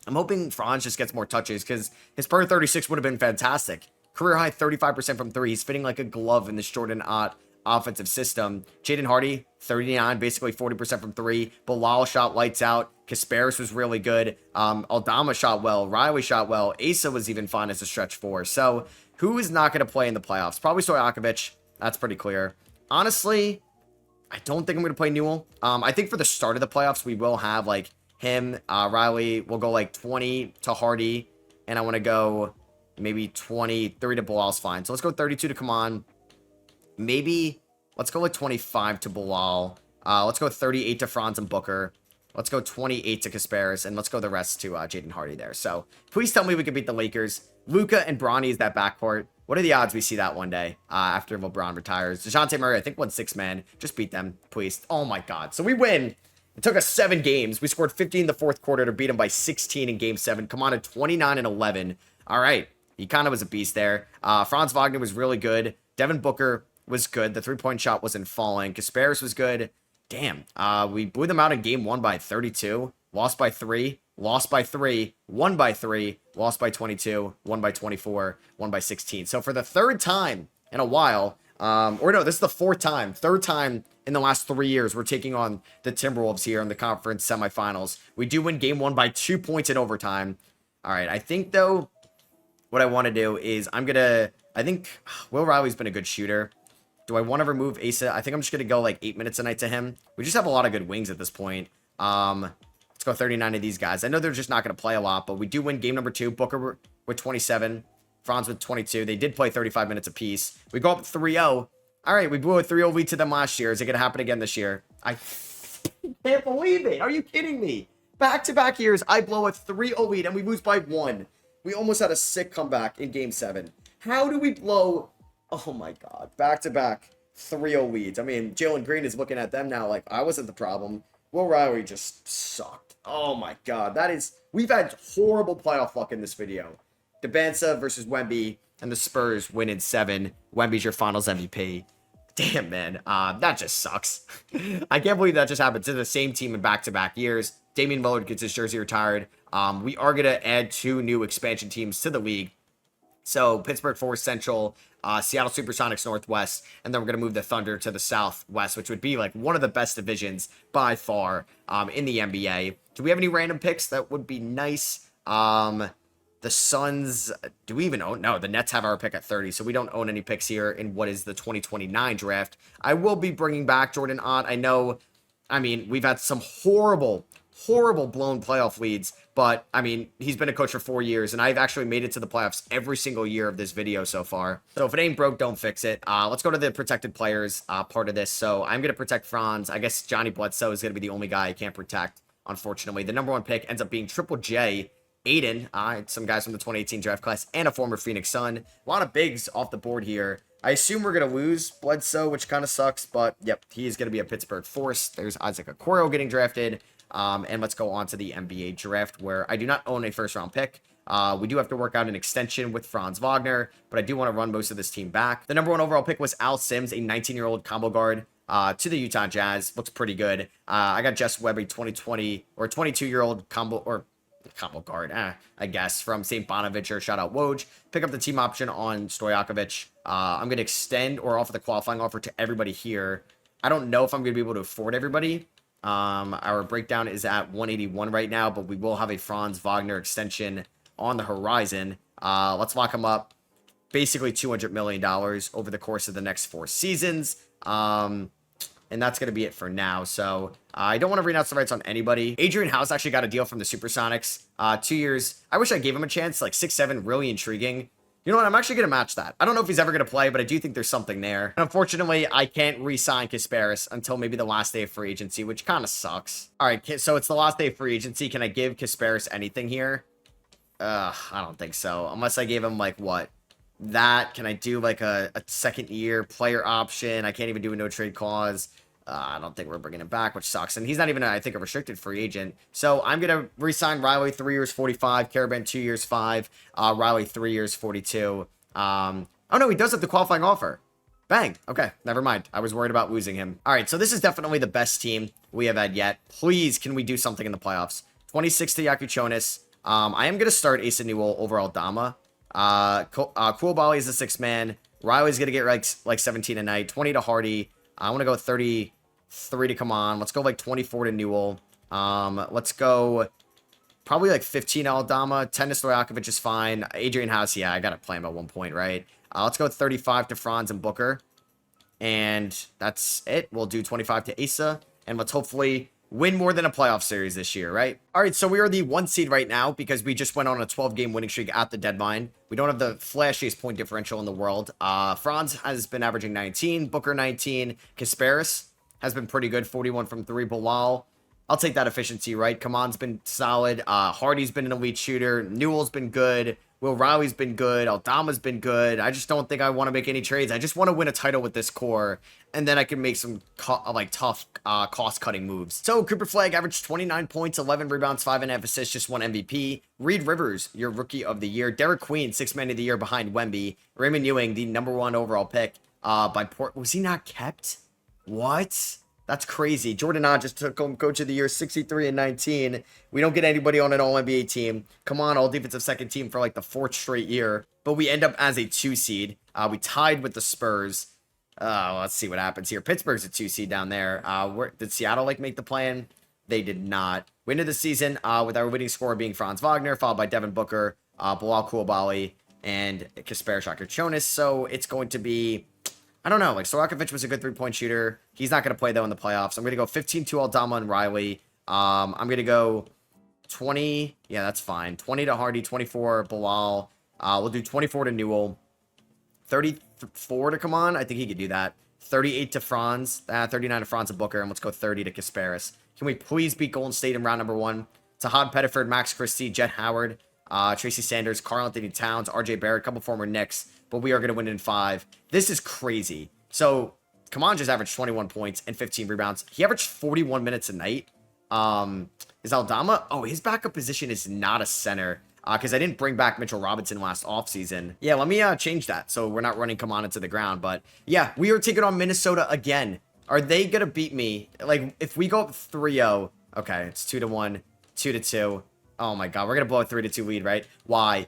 I'm hoping Franz just gets more touches because his per 36 would have been fantastic. Career high 35% from 3. He's fitting like a glove in this Jordan Ott offensive system. Jaden Hardy, 39, basically 40% from three. Bilal shot lights out. Kasparis was really good. Aldama shot well. Riley shot well. Asa was even fine as a stretch four. So who is not going to play in the playoffs? Probably Stojakovic. That's pretty clear. Honestly, I don't think I'm going to play Newell. I think for the start of the playoffs, we will have like him, Riley. We'll go like 20 to Hardy. And I want to go maybe 23 to Bilal's fine. So let's go 32 to Kaman. Maybe let's go like 25 to Bilal. Let's go 38 to Franz and Booker. Let's go 28 to Kasparis. And let's go the rest to Jaden Hardy there. So please tell me we can beat the Lakers. Luka and Bronny is that backcourt. What are the odds we see that one day after LeBron retires? DeJounte Murray, I think, won 6-man. Just beat them, please. Oh, my God. So we win. It took us 7 games. We scored 50 in the fourth quarter to beat him by 16 in Game 7. Come on at 29 and 11. All right. He kind of was a beast there. Franz Wagner was really good. Devin Booker was good. The three-point shot wasn't falling. Kasparis was good. Damn. We blew them out in Game 1 by 32. Lost by 3. Lost by 3, won by 3, lost by 22, won by 24, won by 16. So for the third time in a while, or no, this is the third time in the last 3 years, we're taking on the Timberwolves here in the conference semifinals. We do win Game 1 by 2 points in overtime. All right, I think, though, what I want to do is I think Will Riley's been a good shooter. Do I want to remove Asa? I think I'm just going to go like 8 minutes a night to him. We just have a lot of good wings at this point. Let's go 39 of these guys. I know they're just not going to play a lot, but we do win game number 2. Booker with 27. Franz with 22. They did play 35 minutes apiece. We go up 3-0. All right, we blew a 3-0 lead to them last year. Is it going to happen again this year? I can't believe it. Are you kidding me? Back-to-back years, I blow a 3-0 lead, and we lose by 1. We almost had a sick comeback in Game 7. How do we blow, oh my God, back-to-back 3-0 leads? I mean, Jalen Green is looking at them now like I wasn't the problem. Will Riley just sucked. Oh my God, we've had horrible playoff luck in this video. Debansa versus Wemby, and the Spurs win in 7. Wemby's your finals MVP. Damn, man, that just sucks. I can't believe that just happened to the same team in back-to-back years. Damian Lillard gets his jersey retired. We are going to add 2 new expansion teams to the league. So Pittsburgh Forest Central, Seattle Supersonics Northwest, and then we're going to move the Thunder to the Southwest, which would be like one of the best divisions by far in the NBA. Do we have any random picks? That would be nice. The Suns, do we even own? No, the Nets have our pick at 30, so we don't own any picks here in what is the 2029 draft. I will be bringing back Jordan Ott. I mean, we've had some horrible blown playoff leads, but I mean, he's been a coach for 4 years, and I've actually made it to the playoffs every single year of this video so far. So if it ain't broke, don't fix it. Let's go to the protected players part of this. So I'm going to protect Franz. I guess Johnny Bledsoe is going to be the only guy I can't protect, unfortunately. The number 1 pick ends up being Triple J. Aiden, some guys from the 2018 draft class, and a former Phoenix Sun. A lot of bigs off the board here. I assume we're going to lose Bledsoe, which kind of sucks, but yep, he's going to be a Pittsburgh Force. There's Isaac Okoro getting drafted. And let's go on to the NBA draft, where I do not own a first-round pick. We do have to work out an extension with Franz Wagner, but I do want to run most of this team back. The number 1 overall pick was Al Sims, a 19-year-old combo guard to the Utah Jazz. Looks pretty good. I got Jess Webb, a 22-year-old combo guard, I guess, from St. Bonaventure. Shout out Woj. Pick up the team option on Stojakovic. I'm going to extend or offer the qualifying offer to everybody here. I don't know if I'm going to be able to afford everybody. Our breakdown is at 181 right now, but we will have a Franz Wagner extension on the horizon. Let's lock him up. Basically $200 million over the course of the next 4 seasons. And that's going to be it for now. So I don't want to renounce the rights on anybody. Adrian House actually got a deal from the Supersonics. 2 years. I wish I gave him a chance. Like 6'7", really intriguing. You know what? I'm actually going to match that. I don't know if he's ever going to play, but I do think there's something there. And unfortunately, I can't re-sign Kasparis until maybe the last day of free agency, which kind of sucks. All right, so it's the last day of free agency. Can I give Kasparis anything here? I don't think so. Unless I gave him, like, what? That. Can I do, like, a second-year player option? I can't even do a no-trade clause. I don't think we're bringing him back, which sucks. And he's not even, I think, a restricted free agent. So I'm going to re-sign Riley 3 years, 45. Caravan 2 years, 5. Riley 3 years, 42. Oh, no, he does have the qualifying offer. Bang. Okay, never mind. I was worried about losing him. All right, so this is definitely the best team we have had yet. Please, can we do something in the playoffs? 26 to Yakuchonis. I am going to start Asa Newell over Aldama. Koulibaly is the 6th man. Riley's going to get like 17 a night. 20 to Hardy. I want to go 33 to Come On. Let's go like 24 to Newell. Let's go probably like 15 Aldama. 10 to Stojakovic is fine. Adrian House, yeah, I got to play him at one point, right? Let's go 35 to Franz and Booker. And that's it. We'll do 25 to Asa. And let's hopefully win more than a playoff series this year, right? All right, so we are the 1 seed right now because we just went on a 12-game winning streak at the deadline. We don't have the flashiest point differential in the world. Franz has been averaging 19, Booker 19, Kasparis has been pretty good, 41 from 3, Bilal. I'll take that efficiency, right? Kaman's been solid. Hardy's been an elite shooter. Newell's been good. Will Riley's been good. Aldama's been good. I just don't think I want to make any trades. I just want to win a title with this core, and then I can make some tough cost-cutting moves. So Cooper Flagg averaged 29 points, 11 rebounds, 5.5 assists, just 1 MVP. Reed Rivers, your Rookie of the Year. Derek Queen, 6th Man of the Year behind Wemby. Raymond Ewing, the #1 overall pick by Port. Was he not kept? What? That's crazy. Jordan Ahn just took home Coach of the Year, 63 and 19. We don't get anybody on an All-NBA team. Come on, All-Defensive Second Team for like the 4th straight year. But we end up as a 2 seed. We tied with the Spurs. Let's see what happens here. Pittsburgh's a 2 seed down there. Did Seattle make the plan? They did not. We ended the season with our winning scorer being Franz Wagner, followed by Devin Booker, Bilal Coulibaly, and Kasparis Jonas. So it's going to be, I don't know, like Stojakovic was a good 3-point shooter. He's not going to play though in the playoffs. I'm going to go 15 to Aldama and Riley. I'm going to go 20. Yeah, that's fine. 20 to Hardy, 24 Bilal. We'll do 24 to Newell. 34 to Come On. I think he could do that. 38 to Franz. 39 to Franz and Booker. And let's go 30 to Kasparis. Can we please beat Golden State in round number 1? Tahad Pettiford, Max Christie, Jet Howard, Tracy Sanders, Karl Anthony Towns, RJ Barrett, a couple former Knicks. But we are going to win in 5. This is crazy. So, Come On just averaged 21 points and 15 rebounds. He averaged 41 minutes a night. Is Aldama? Oh, his backup position is not a center. Because I didn't bring back Mitchell Robinson last offseason. Yeah, let me change that so we're not running Come On into the ground. But yeah, we are taking on Minnesota again. Are they going to beat me? Like, if we go up 3-0, okay, it's 2-1, 2-2. Oh my God, we're going to blow a 3-2 lead, right? Why?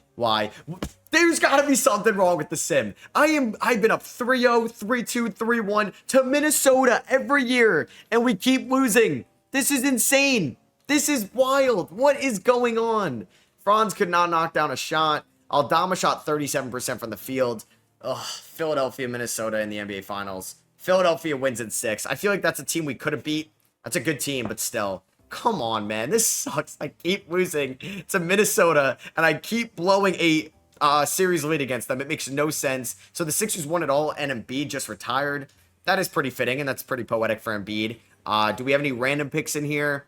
There's got to be something wrong with the sim. I've been up 3-0, 3-2, 3-1 to Minnesota every year, and we keep losing. This is insane. This is wild. What is going on? Franz could not knock down a shot. Aldama shot 37% from the field. Ugh, Philadelphia, Minnesota in the NBA Finals. Philadelphia wins in 6. I feel like that's a team we could have beat. That's a good team, but still. Come on, man. This sucks. I keep losing to Minnesota, and I keep blowing a series lead against them. It makes no sense. So the Sixers won it all, and Embiid just retired. That is pretty fitting, and that's pretty poetic for Embiid. Do we have any random picks in here?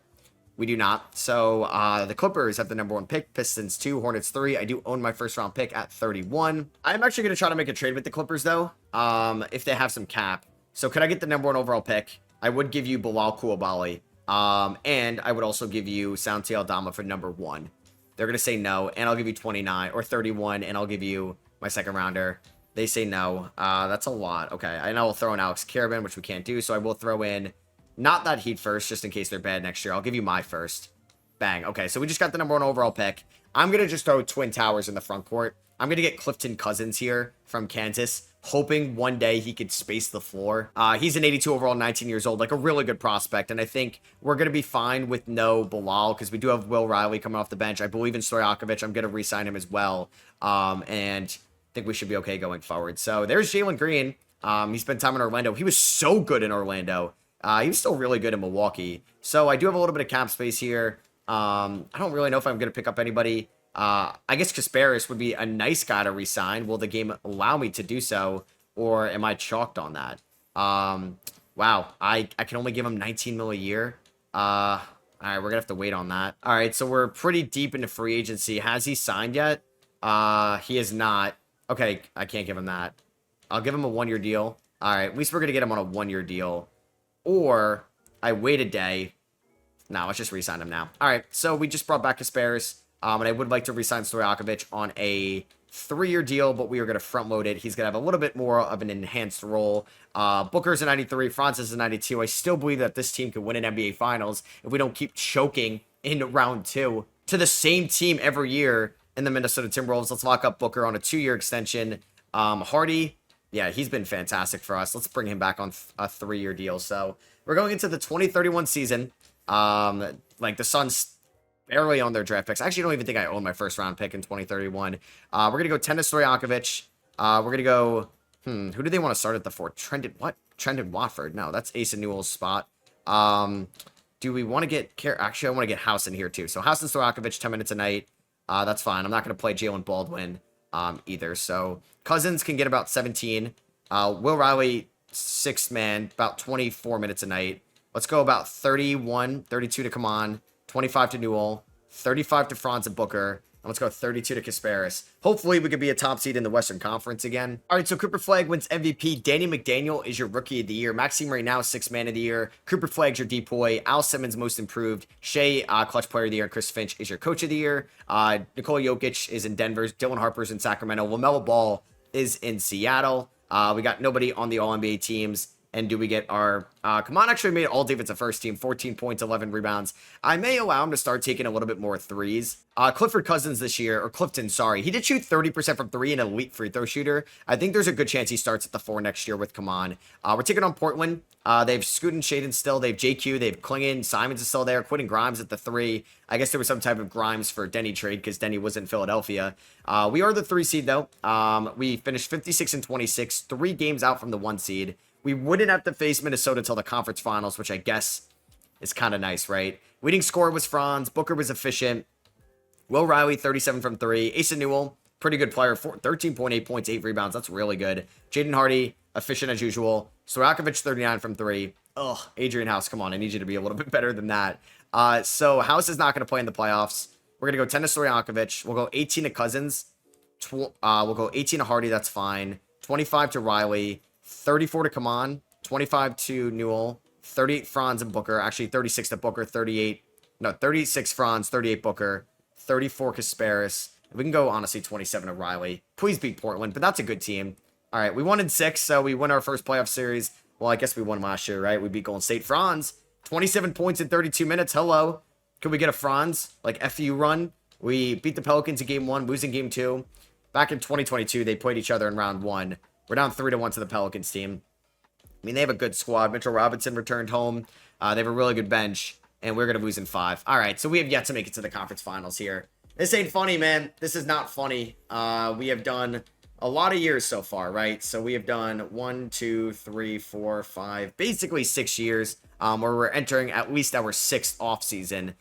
We do not. So the Clippers have the #1 pick. Pistons 2, Hornets 3. I do own my first-round pick at 31. I'm actually going to try to make a trade with the Clippers, though, if they have some cap. So could I get the #1 overall pick? I would give you Bilal Coulibaly. And I would also give you Santi Aldama for #1. They're going to say no, and I'll give you 29 or 31, and I'll give you my second rounder. They say no. That's a lot. Okay, I know I'll throw in Alex Carabin, which we can't do, so I will throw in not that Heat first, just in case they're bad next year. I'll give you my first. Bang. Okay, so we just got the #1 overall pick. I'm going to just throw Twin Towers in the front court. I'm going to get Clifton Cousins here from Kansas, hoping one day he could space the floor. He's an 82 overall, 19 years old, like a really good prospect. And I think we're going to be fine with no Bilal because we do have Will Riley coming off the bench. I believe in Stojakovic. I'm going to re-sign him as well. And I think we should be okay going forward. So there's Jalen Green. He spent time in Orlando. He was so good in Orlando. He was still really good in Milwaukee. So I do have a little bit of cap space here. I don't really know if I'm going to pick up anybody. I guess Kasparis would be a nice guy to re-sign. Will the game allow me to do so? Or am I chalked on that? Wow. I can only give him 19 mil a year. All right, we're going to have to wait on that. All right, so we're pretty deep into free agency. Has he signed yet? He is not. Okay, I can't give him that. I'll give him a 1-year deal. All right, at least we're going to get him on a 1-year deal. Or I wait a day. No, let's just re-sign him now. All right, so we just brought back Kasparis. And I would like to re-sign Stojakovic on a 3-year deal, but we are going to front load it. He's going to have a little bit more of an enhanced role. Booker's a 93, Franz is a 92. I still believe that this team could win an NBA Finals if we don't keep choking in round 2 to the same team every year in the Minnesota Timberwolves. Let's lock up Booker on a 2-year extension. Hardy, Yeah, he's been fantastic for us. Let's bring him back on a 3-year deal. So we're going into the 2031 season. Like the Suns barely on their draft picks. I actually don't even think I own my first round pick in 2031. We're gonna go Tennis Stojakovic. We're gonna go. Who do they want to start at the 4? Trendon Watford. No, that's Asa Newell's spot. Do we want to get Actually, I want to get House in here too. So House and Stojakovic, 10 minutes a night. That's fine. I'm not gonna play Jalen Baldwin either. So Cousins can get about 17. Will Riley, 6th man, about 24 minutes a night. Let's go about 31, 32 to Kaman, 25 to Newell, 35 to Franz and Booker, and let's go 32 to Kasparis. Hopefully, we could be a top seed in the Western Conference again. All right, so Cooper Flagg wins MVP. Danny McDaniel is your Rookie of the Year. Maxime right now, 6th man of the year. Cooper Flagg's your depoy. Al Simmons, most improved. Shea, Clutch Player of the Year. Chris Finch is your Coach of the Year. Nikola Jokic is in Denver. Dylan Harper's in Sacramento. LaMelo Ball is in Seattle. We got nobody on the All-NBA teams. And do we get our... Kaman actually made all defensive first team, 14 points, 11 rebounds. I may allow him to start taking a little bit more threes. Clifford Cousins this year, or Clifton, sorry. He did shoot 30% from 3 and an elite free throw shooter. I think there's a good chance he starts at the 4 next year with Kaman. We're taking on Portland. They have Scoot and Shaden still. They have JQ. They have Klingon. Simons is still there. Quentin Grimes at the 3. I guess there was some type of Grimes for Denny trade because Denny was in Philadelphia. We are the 3 seed, though. We finished 56 and 26, 3 games out from the 1 seed. We wouldn't have to face Minnesota till the conference finals, which I guess is kind of nice, right? Leading scorer was Franz. Booker was efficient. Will Riley, 37 from 3. Asa Newell, pretty good player. 13.8 points, 8 rebounds. That's really good. Jaden Hardy, efficient as usual. Stojakovic, 39 from 3. Ugh, Adrian House, come on. I need you to be a little bit better than that. So House is not going to play in the playoffs. We're going to go 10 to Stojakovic. We'll go 18 to Cousins. We'll go 18 to Hardy. That's fine. 25 to Riley. 34 to Kaman, 25 to Newell, 38 Franz and Booker, actually 36 to Booker, 36 Franz, 38 Booker, 34 Kasparis. We can go, honestly, 27 to Riley. Please beat Portland, but that's a good team. All right, we won in 6, so we win our first playoff series. Well, I guess we won last year, right? We beat Golden State. Franz, 27 points in 32 minutes. Hello. Could we get a Franz, like, FU run? We beat the Pelicans in Game 1, losing Game 2. Back in 2022, they played each other in Round 1. We're down 3-1 to the Pelicans team. I mean, they have a good squad. Mitchell Robinson returned home. They have a really good bench, and we're going to lose in 5. All right, so we have yet to make it to the conference finals here. This ain't funny, man. This is not funny. We have done a lot of years so far, right? So we have done 1, 2, 3, 4, 5, basically 6 years, where we're entering at least our 6th offseason.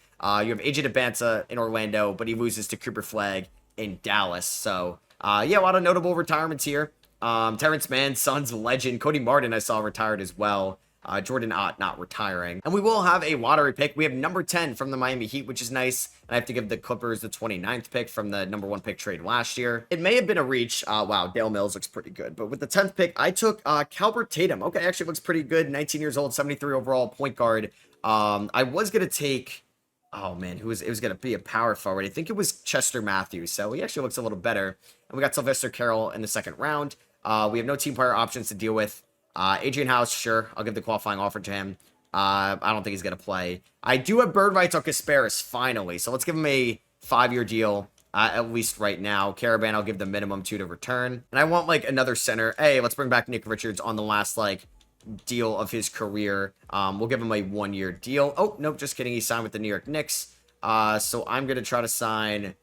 You have AJ DeBanza in Orlando, but he loses to Cooper Flagg in Dallas. So, yeah, a lot of notable retirements here. Terrence Mann, Suns legend. Cody Martin, I saw retired as well. Jordan Ott not retiring. And we will have a lottery pick. We have number 10 from the Miami Heat, which is nice. And I have to give the Clippers the 29th pick from the number 1 pick trade last year. It may have been a reach. Wow, Dale Mills looks pretty good. But with the 10th pick, I took Calbert Tatum. Okay, actually looks pretty good. 19 years old, 73 overall, point guard. I was going to take... Oh, man, it was going to be a power forward. I think it was Chester Matthews. So he actually looks a little better. And we got Sylvester Carroll in the 2nd round. We have no team player options to deal with. Adrian House, sure. I'll give the qualifying offer to him. I don't think he's going to play. I do have bird rights on Kasparis, finally. So let's give him a 5-year deal, at least right now. Caravan, I'll give the minimum 2 to return. And I want, like, another center. Hey, let's bring back Nick Richards on the last, like, deal of his career. We'll give him a 1-year deal. Oh, nope, just kidding. He signed with the New York Knicks. So I'm going to try to sign...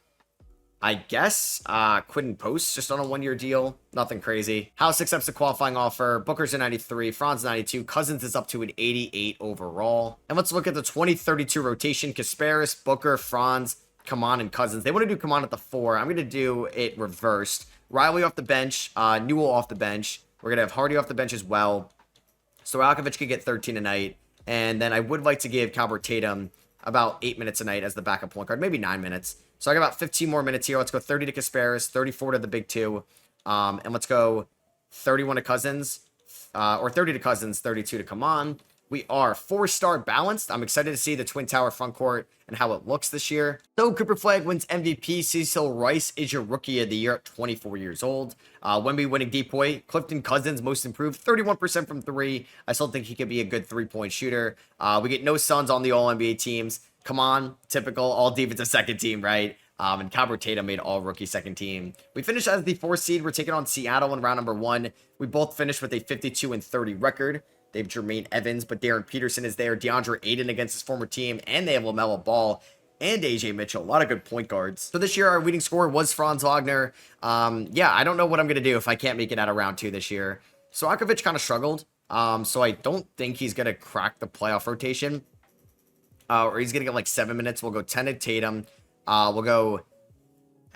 I guess, Quinton Post just on a 1-year deal. Nothing crazy. House accepts the qualifying offer. Booker's a 93. Franz 92. Cousins is up to an 88 overall. And let's look at the 2032 rotation. Kasparis, Booker, Franz, Kaman, and Cousins. They want to do Kaman at the 4. I'm going to do it reversed. Riley off the bench. Newell off the bench. We're going to have Hardy off the bench as well. Stojakovic could get 13 a night. And then I would like to give Calbert Tatum about 8 minutes a night as the backup point guard. Maybe 9 minutes. So I got about 15 more minutes here. Let's go 30 to Kasparis, 34 to the big 2. And let's go 31 to Cousins, or 30 to Cousins, 32 to Kaman. We are 4-star balanced. I'm excited to see the Twin Tower front court and how it looks this year. So Cooper Flagg wins MVP. Cecil Rice is your Rookie of the Year at 24 years old. Wemby winning depoy. Clifton Cousins, most improved, 31% from 3. I still think he could be a good 3-point shooter. We get no Suns on the All-NBA teams. Come on, typical all defensive 2nd team, right? And Cowboy Tatum made all rookie second team. We finished as the 4th seed. We're taking on Seattle in round number 1. We both finished with a 52-30 record. They have Jermaine Evans, but Darren Peterson is there. DeAndre Ayton against his former team. And they have LaMelo Ball and AJ Mitchell. A lot of good point guards. So this year, our leading scorer was Franz Wagner. Yeah, I don't know what I'm going to do if I can't make it out of round 2 this year. Stojakovic kind of struggled. So I don't think he's going to crack the playoff rotation. Or he's going to get like 7 minutes. We'll go 10 to Tatum. We'll go,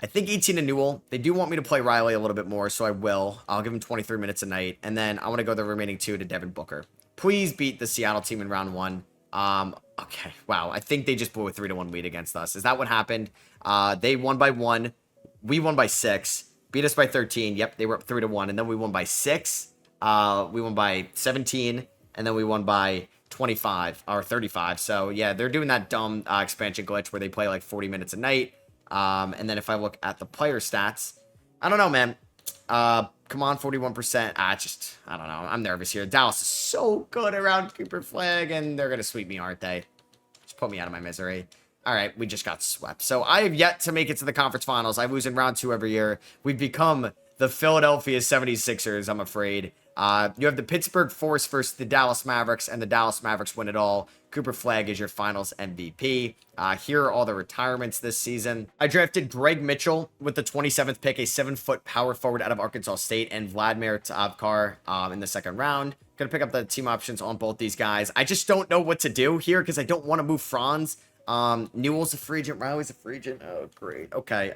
I think, 18 to Newell. They do want me to play Riley a little bit more, so I will. I'll give him 23 minutes a night. And then I want to go the remaining 2 to Devin Booker. Please beat the Seattle team in round 1. Okay, wow. I think they just blew a 3-1 lead against us. Is that what happened? They won by 1. We won by 6. Beat us by 13. Yep, they were up 3-1. And then we won by 6. We won by 17. And then we won by 25 or 35. So yeah, they're doing that dumb expansion glitch where they play like 40 minutes a night. And then if I look at the player stats, I don't know, man. Come on, 41%. I don't know. I'm nervous here. Dallas is so good around Cooper Flag, and they're gonna sweep me, aren't they? Just put me out of my misery. All right, we just got swept. So I have yet to make it to the conference finals. I lose in round 2 every year. We've become the Philadelphia 76ers, I'm afraid. You have the Pittsburgh Force versus the Dallas Mavericks, and the Dallas Mavericks win it all. Cooper Flag is your finals MVP. Here are all the retirements this season. I drafted Greg Mitchell with the 27th pick, a 7-foot power forward out of Arkansas State, and Vladimir Tavkar in the 2nd round. Gonna pick up the team options on both these guys. I just don't know what to do here because I don't want to move Franz. Newell's a free agent. Riley's a free agent. Oh, great. Okay.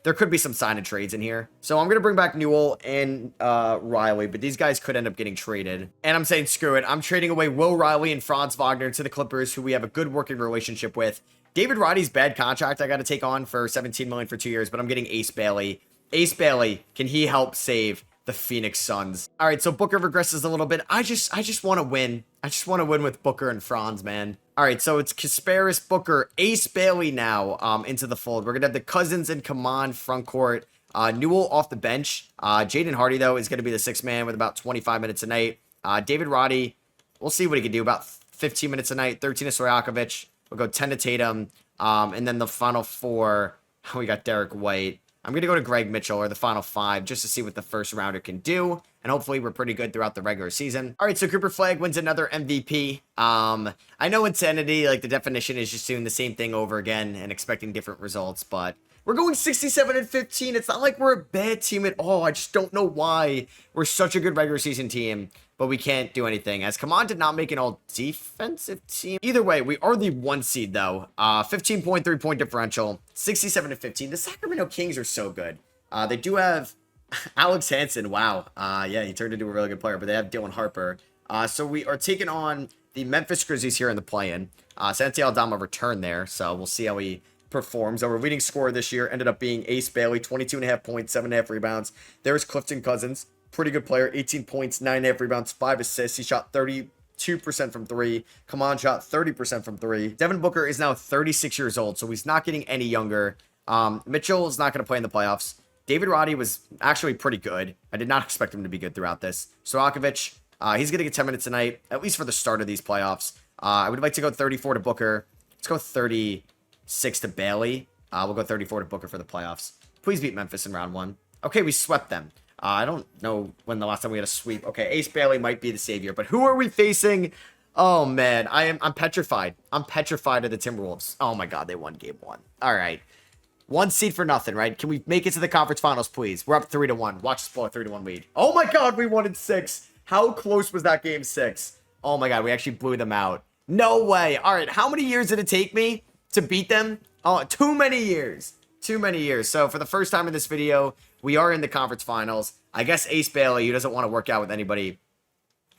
There could be some sign and trades in here. So I'm going to bring back Newell and, Riley, but these guys could end up getting traded. And I'm saying, screw it. I'm trading away Will Riley and Franz Wagner to the Clippers, who we have a good working relationship with. David Roddy's bad contract I got to take on for $17 million for 2 years, but I'm getting Ace Bailey. Ace Bailey, can he help save the Phoenix Suns? All right. So Booker regresses a little bit. I just want to win. I just want to win with Booker and Franz, man. All right, so it's Kasparis, Booker, Ace Bailey now into the fold. We're going to have the Cousins and Kaman front court. Newell off the bench. Jaden Hardy, though, is going to be the 6th man with about 25 minutes a night. David Roddy, we'll see what he can do. About 15 minutes a night. 13 to Stojakovic. We'll go 10 to Tatum. And then the final 4, we got Derek White. I'm going to go to Greg Mitchell or the final 5 just to see what the first rounder can do. And hopefully we're pretty good throughout the regular season. All right, so Cooper Flag wins another MVP. I know Insanity, like the definition is just doing the same thing over again and expecting different results, but we're going 67-15. It's not like we're a bad team at all. I just don't know why we're such a good regular season team, but we can't do anything, as Kaman did not make an all-defensive team. Either way, we are the 1 seed, though. 15.3 point differential, 67-15. The Sacramento Kings are so good. They do have Alex Hansen. Wow. Yeah, he turned into a really good player, but they have Dylan Harper. So we are taking on the Memphis Grizzlies here in the play-in. Santi Aldama returned there, so we'll see how he performs. Our leading scorer this year ended up being Ace Bailey, 22.5 points, 7.5 rebounds. There's Clifton Cousins, pretty good player, 18 points, 9.5 rebounds, 5 assists. He shot 32% from 3. Kaman shot 30% from 3. Devin Booker is now 36 years old, so he's not getting any younger. Mitchell is not going to play in the playoffs. David Roddy was actually pretty good. I did not expect him to be good throughout this. Stojakovic, he's going to get 10 minutes a night, at least for the start of these playoffs. I would like to go 34 to Booker. Let's go 36 to Bailey. We'll go 34 to Booker for the playoffs. Please beat Memphis in round 1. Okay, we swept them. I don't know when the last time we had a sweep. Okay, Ace Bailey might be the savior, but who are we facing? Oh, man, I'm petrified. I'm petrified of the Timberwolves. Oh, my God, they won game 1. All right. 1 seed for nothing, right? Can we make it to the conference finals, please? We're up 3-1. Watch us blow a 3-1 lead. Oh, my God, we won in 6. How close was that game 6? Oh, my God, we actually blew them out. No way. All right, how many years did it take me to beat them? Oh, too many years. Too many years. So for the first time in this video, we are in the conference finals. I guess Ace Bailey, who doesn't want to work out with anybody,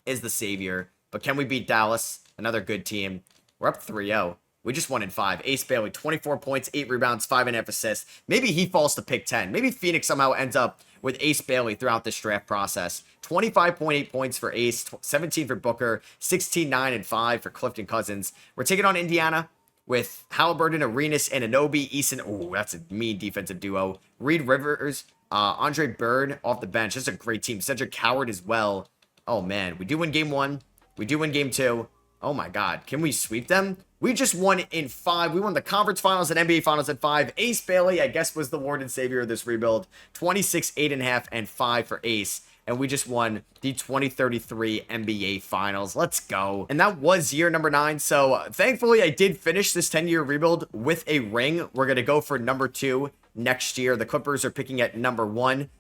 is the savior. But can we beat Dallas? Another good team. We're up 3-0. We just won in 5. Ace Bailey, 24 points, 8 rebounds, 5.5 assists. Maybe he falls to pick 10. Maybe Phoenix somehow ends up with Ace Bailey throughout this draft process. 25.8 points for Ace, 17 for Booker, 16, 9, and 5 for Clifton Cousins. We're taking on Indiana with Halliburton, Arenas, and Anunoby, Eason. Oh, that's a mean defensive duo. Reed Rivers, Andre Bird off the bench. That's a great team. Cedric Howard as well. Oh, man. We do win game 1. We do win game 2. Oh, my God. Can we sweep them? We just won in 5. We won the conference finals and NBA finals in 5. Ace Bailey, I guess, was the Lord and Savior of this rebuild. 26, 8.5, and 5 for Ace. And we just won the 2033 NBA Finals. Let's go. And that was year number 9. So thankfully, I did finish this 10-year rebuild with a ring. We're going to go for number 2 next year. The Clippers are picking at number 1.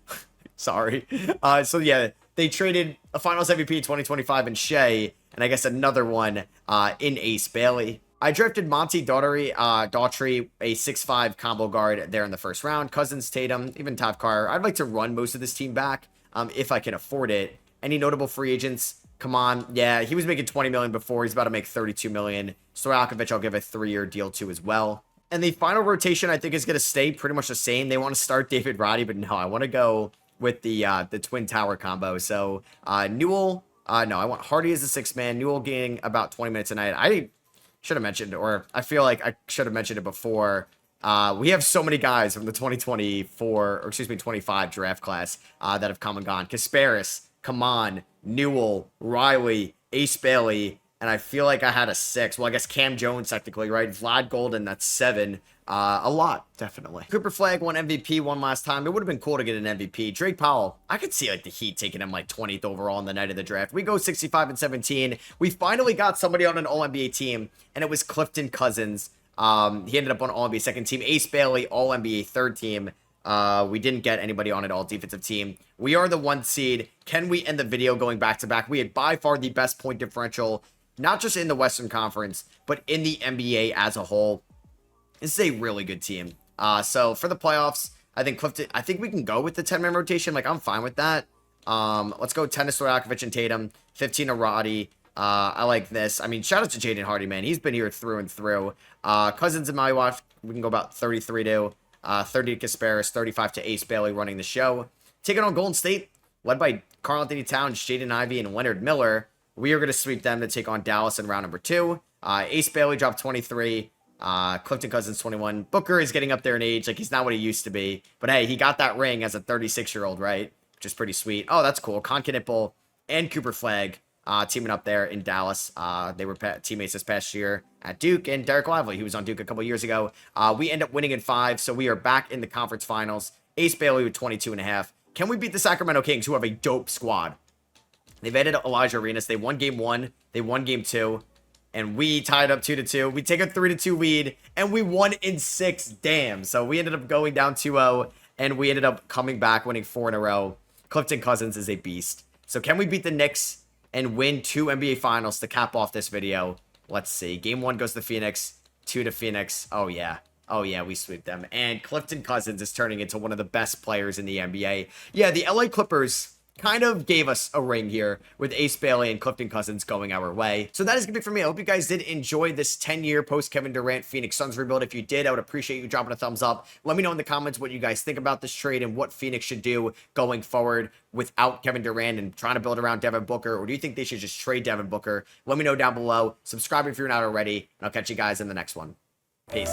Sorry. So yeah, they traded a Finals MVP in 2025 in Shea, and I guess another one in Ace Bailey. I drafted Monty Daughtry, a 6'5 combo guard there in the first round. Cousins, Tatum, even Top Carr. I'd like to run most of this team back. If I can afford it. Any notable free agents? Come on. Yeah, he was making 20 million before. He's about to make 32 million. Stojakovic, I'll give a 3-year deal to as well. And the final rotation, I think, is going to stay pretty much the same. They want to start David Roddy, but no, I want to go with the Twin Tower combo. So, Newell, no, I want Hardy as the 6th man. Newell getting about 20 minutes a night. I should have mentioned, or I feel like I should have mentioned it before. We have so many guys from the 25 draft class that have come and gone. Kasparis, Kaman, Newell, Riley, Ace Bailey, and I feel like I had a 6. Well, I guess Cam Jones technically, right? Vlad Golden, that's 7. A lot, definitely. Cooper Flag won MVP one last time. It would have been cool to get an MVP. Drake Powell, I could see like the Heat taking him like 20th overall on the night of the draft. We go 65 and 17. We finally got somebody on an All-NBA team, and it was Clifton Cousins. He ended up on All-NBA second team. Ace Bailey, All-NBA third team. We didn't get anybody on an all-defensive team. We are the 1 seed. Can we end the video going back-to-back? We had by far the best point differential, not just in the Western Conference, but in the NBA as a whole. This is a really good team. So for the playoffs, I think we can go with the 10-man rotation. Like, I'm fine with that. Let's go 10 to Stojakovic and Tatum, 15 to Roddy. I like this. I mean, shout out to Jaden Hardy, man. He's been here through and through. Cousins and my watch, we can go about 33 to 30 to Kasparis, 35 to Ace Bailey running the show. Taking on Golden State, led by Karl Anthony Towns, Jaden Ivey, and Leonard Miller. We are going to sweep them to take on Dallas in round number 2. Ace Bailey dropped 23. Clifton Cousins 21. Booker is getting up there in age. Like, he's not what he used to be. But hey, he got that ring as a 36-year-old, right? Which is pretty sweet. Oh, that's cool. Con Knipple and Cooper Flag teaming up there in Dallas. They were teammates this past year at Duke, and Derek Lively, who was on Duke a couple years ago. We end up winning in 5, so we are back in the conference finals. Ace Bailey with 22.5. Can we beat the Sacramento Kings, who have a dope squad? They've added Elijah Arenas. They won game 1. They won game 2. And we tied up 2-2. We take a 3-2 lead, and we won in 6. Damn. So we ended up going down 2-0, and we ended up coming back, winning 4 in a row. Clifton Cousins is a beast. So can we beat the Knicks and win 2 NBA Finals to cap off this video? Let's see. Game 1 goes to Phoenix. 2 to Phoenix. Oh, yeah. Oh, yeah, we sweep them. And Clifton Cousins is turning into one of the best players in the NBA. Yeah, the LA Clippers kind of gave us a ring here with Ace Bailey and Clifton Cousins going our way. So that is going to be for me. I hope you guys did enjoy this 10-year post-Kevin Durant Phoenix Suns rebuild. If you did, I would appreciate you dropping a thumbs up. Let me know in the comments what you guys think about this trade and what Phoenix should do going forward without Kevin Durant and trying to build around Devin Booker. Or do you think they should just trade Devin Booker? Let me know down below. Subscribe if you're not already, and I'll catch you guys in the next one. Peace.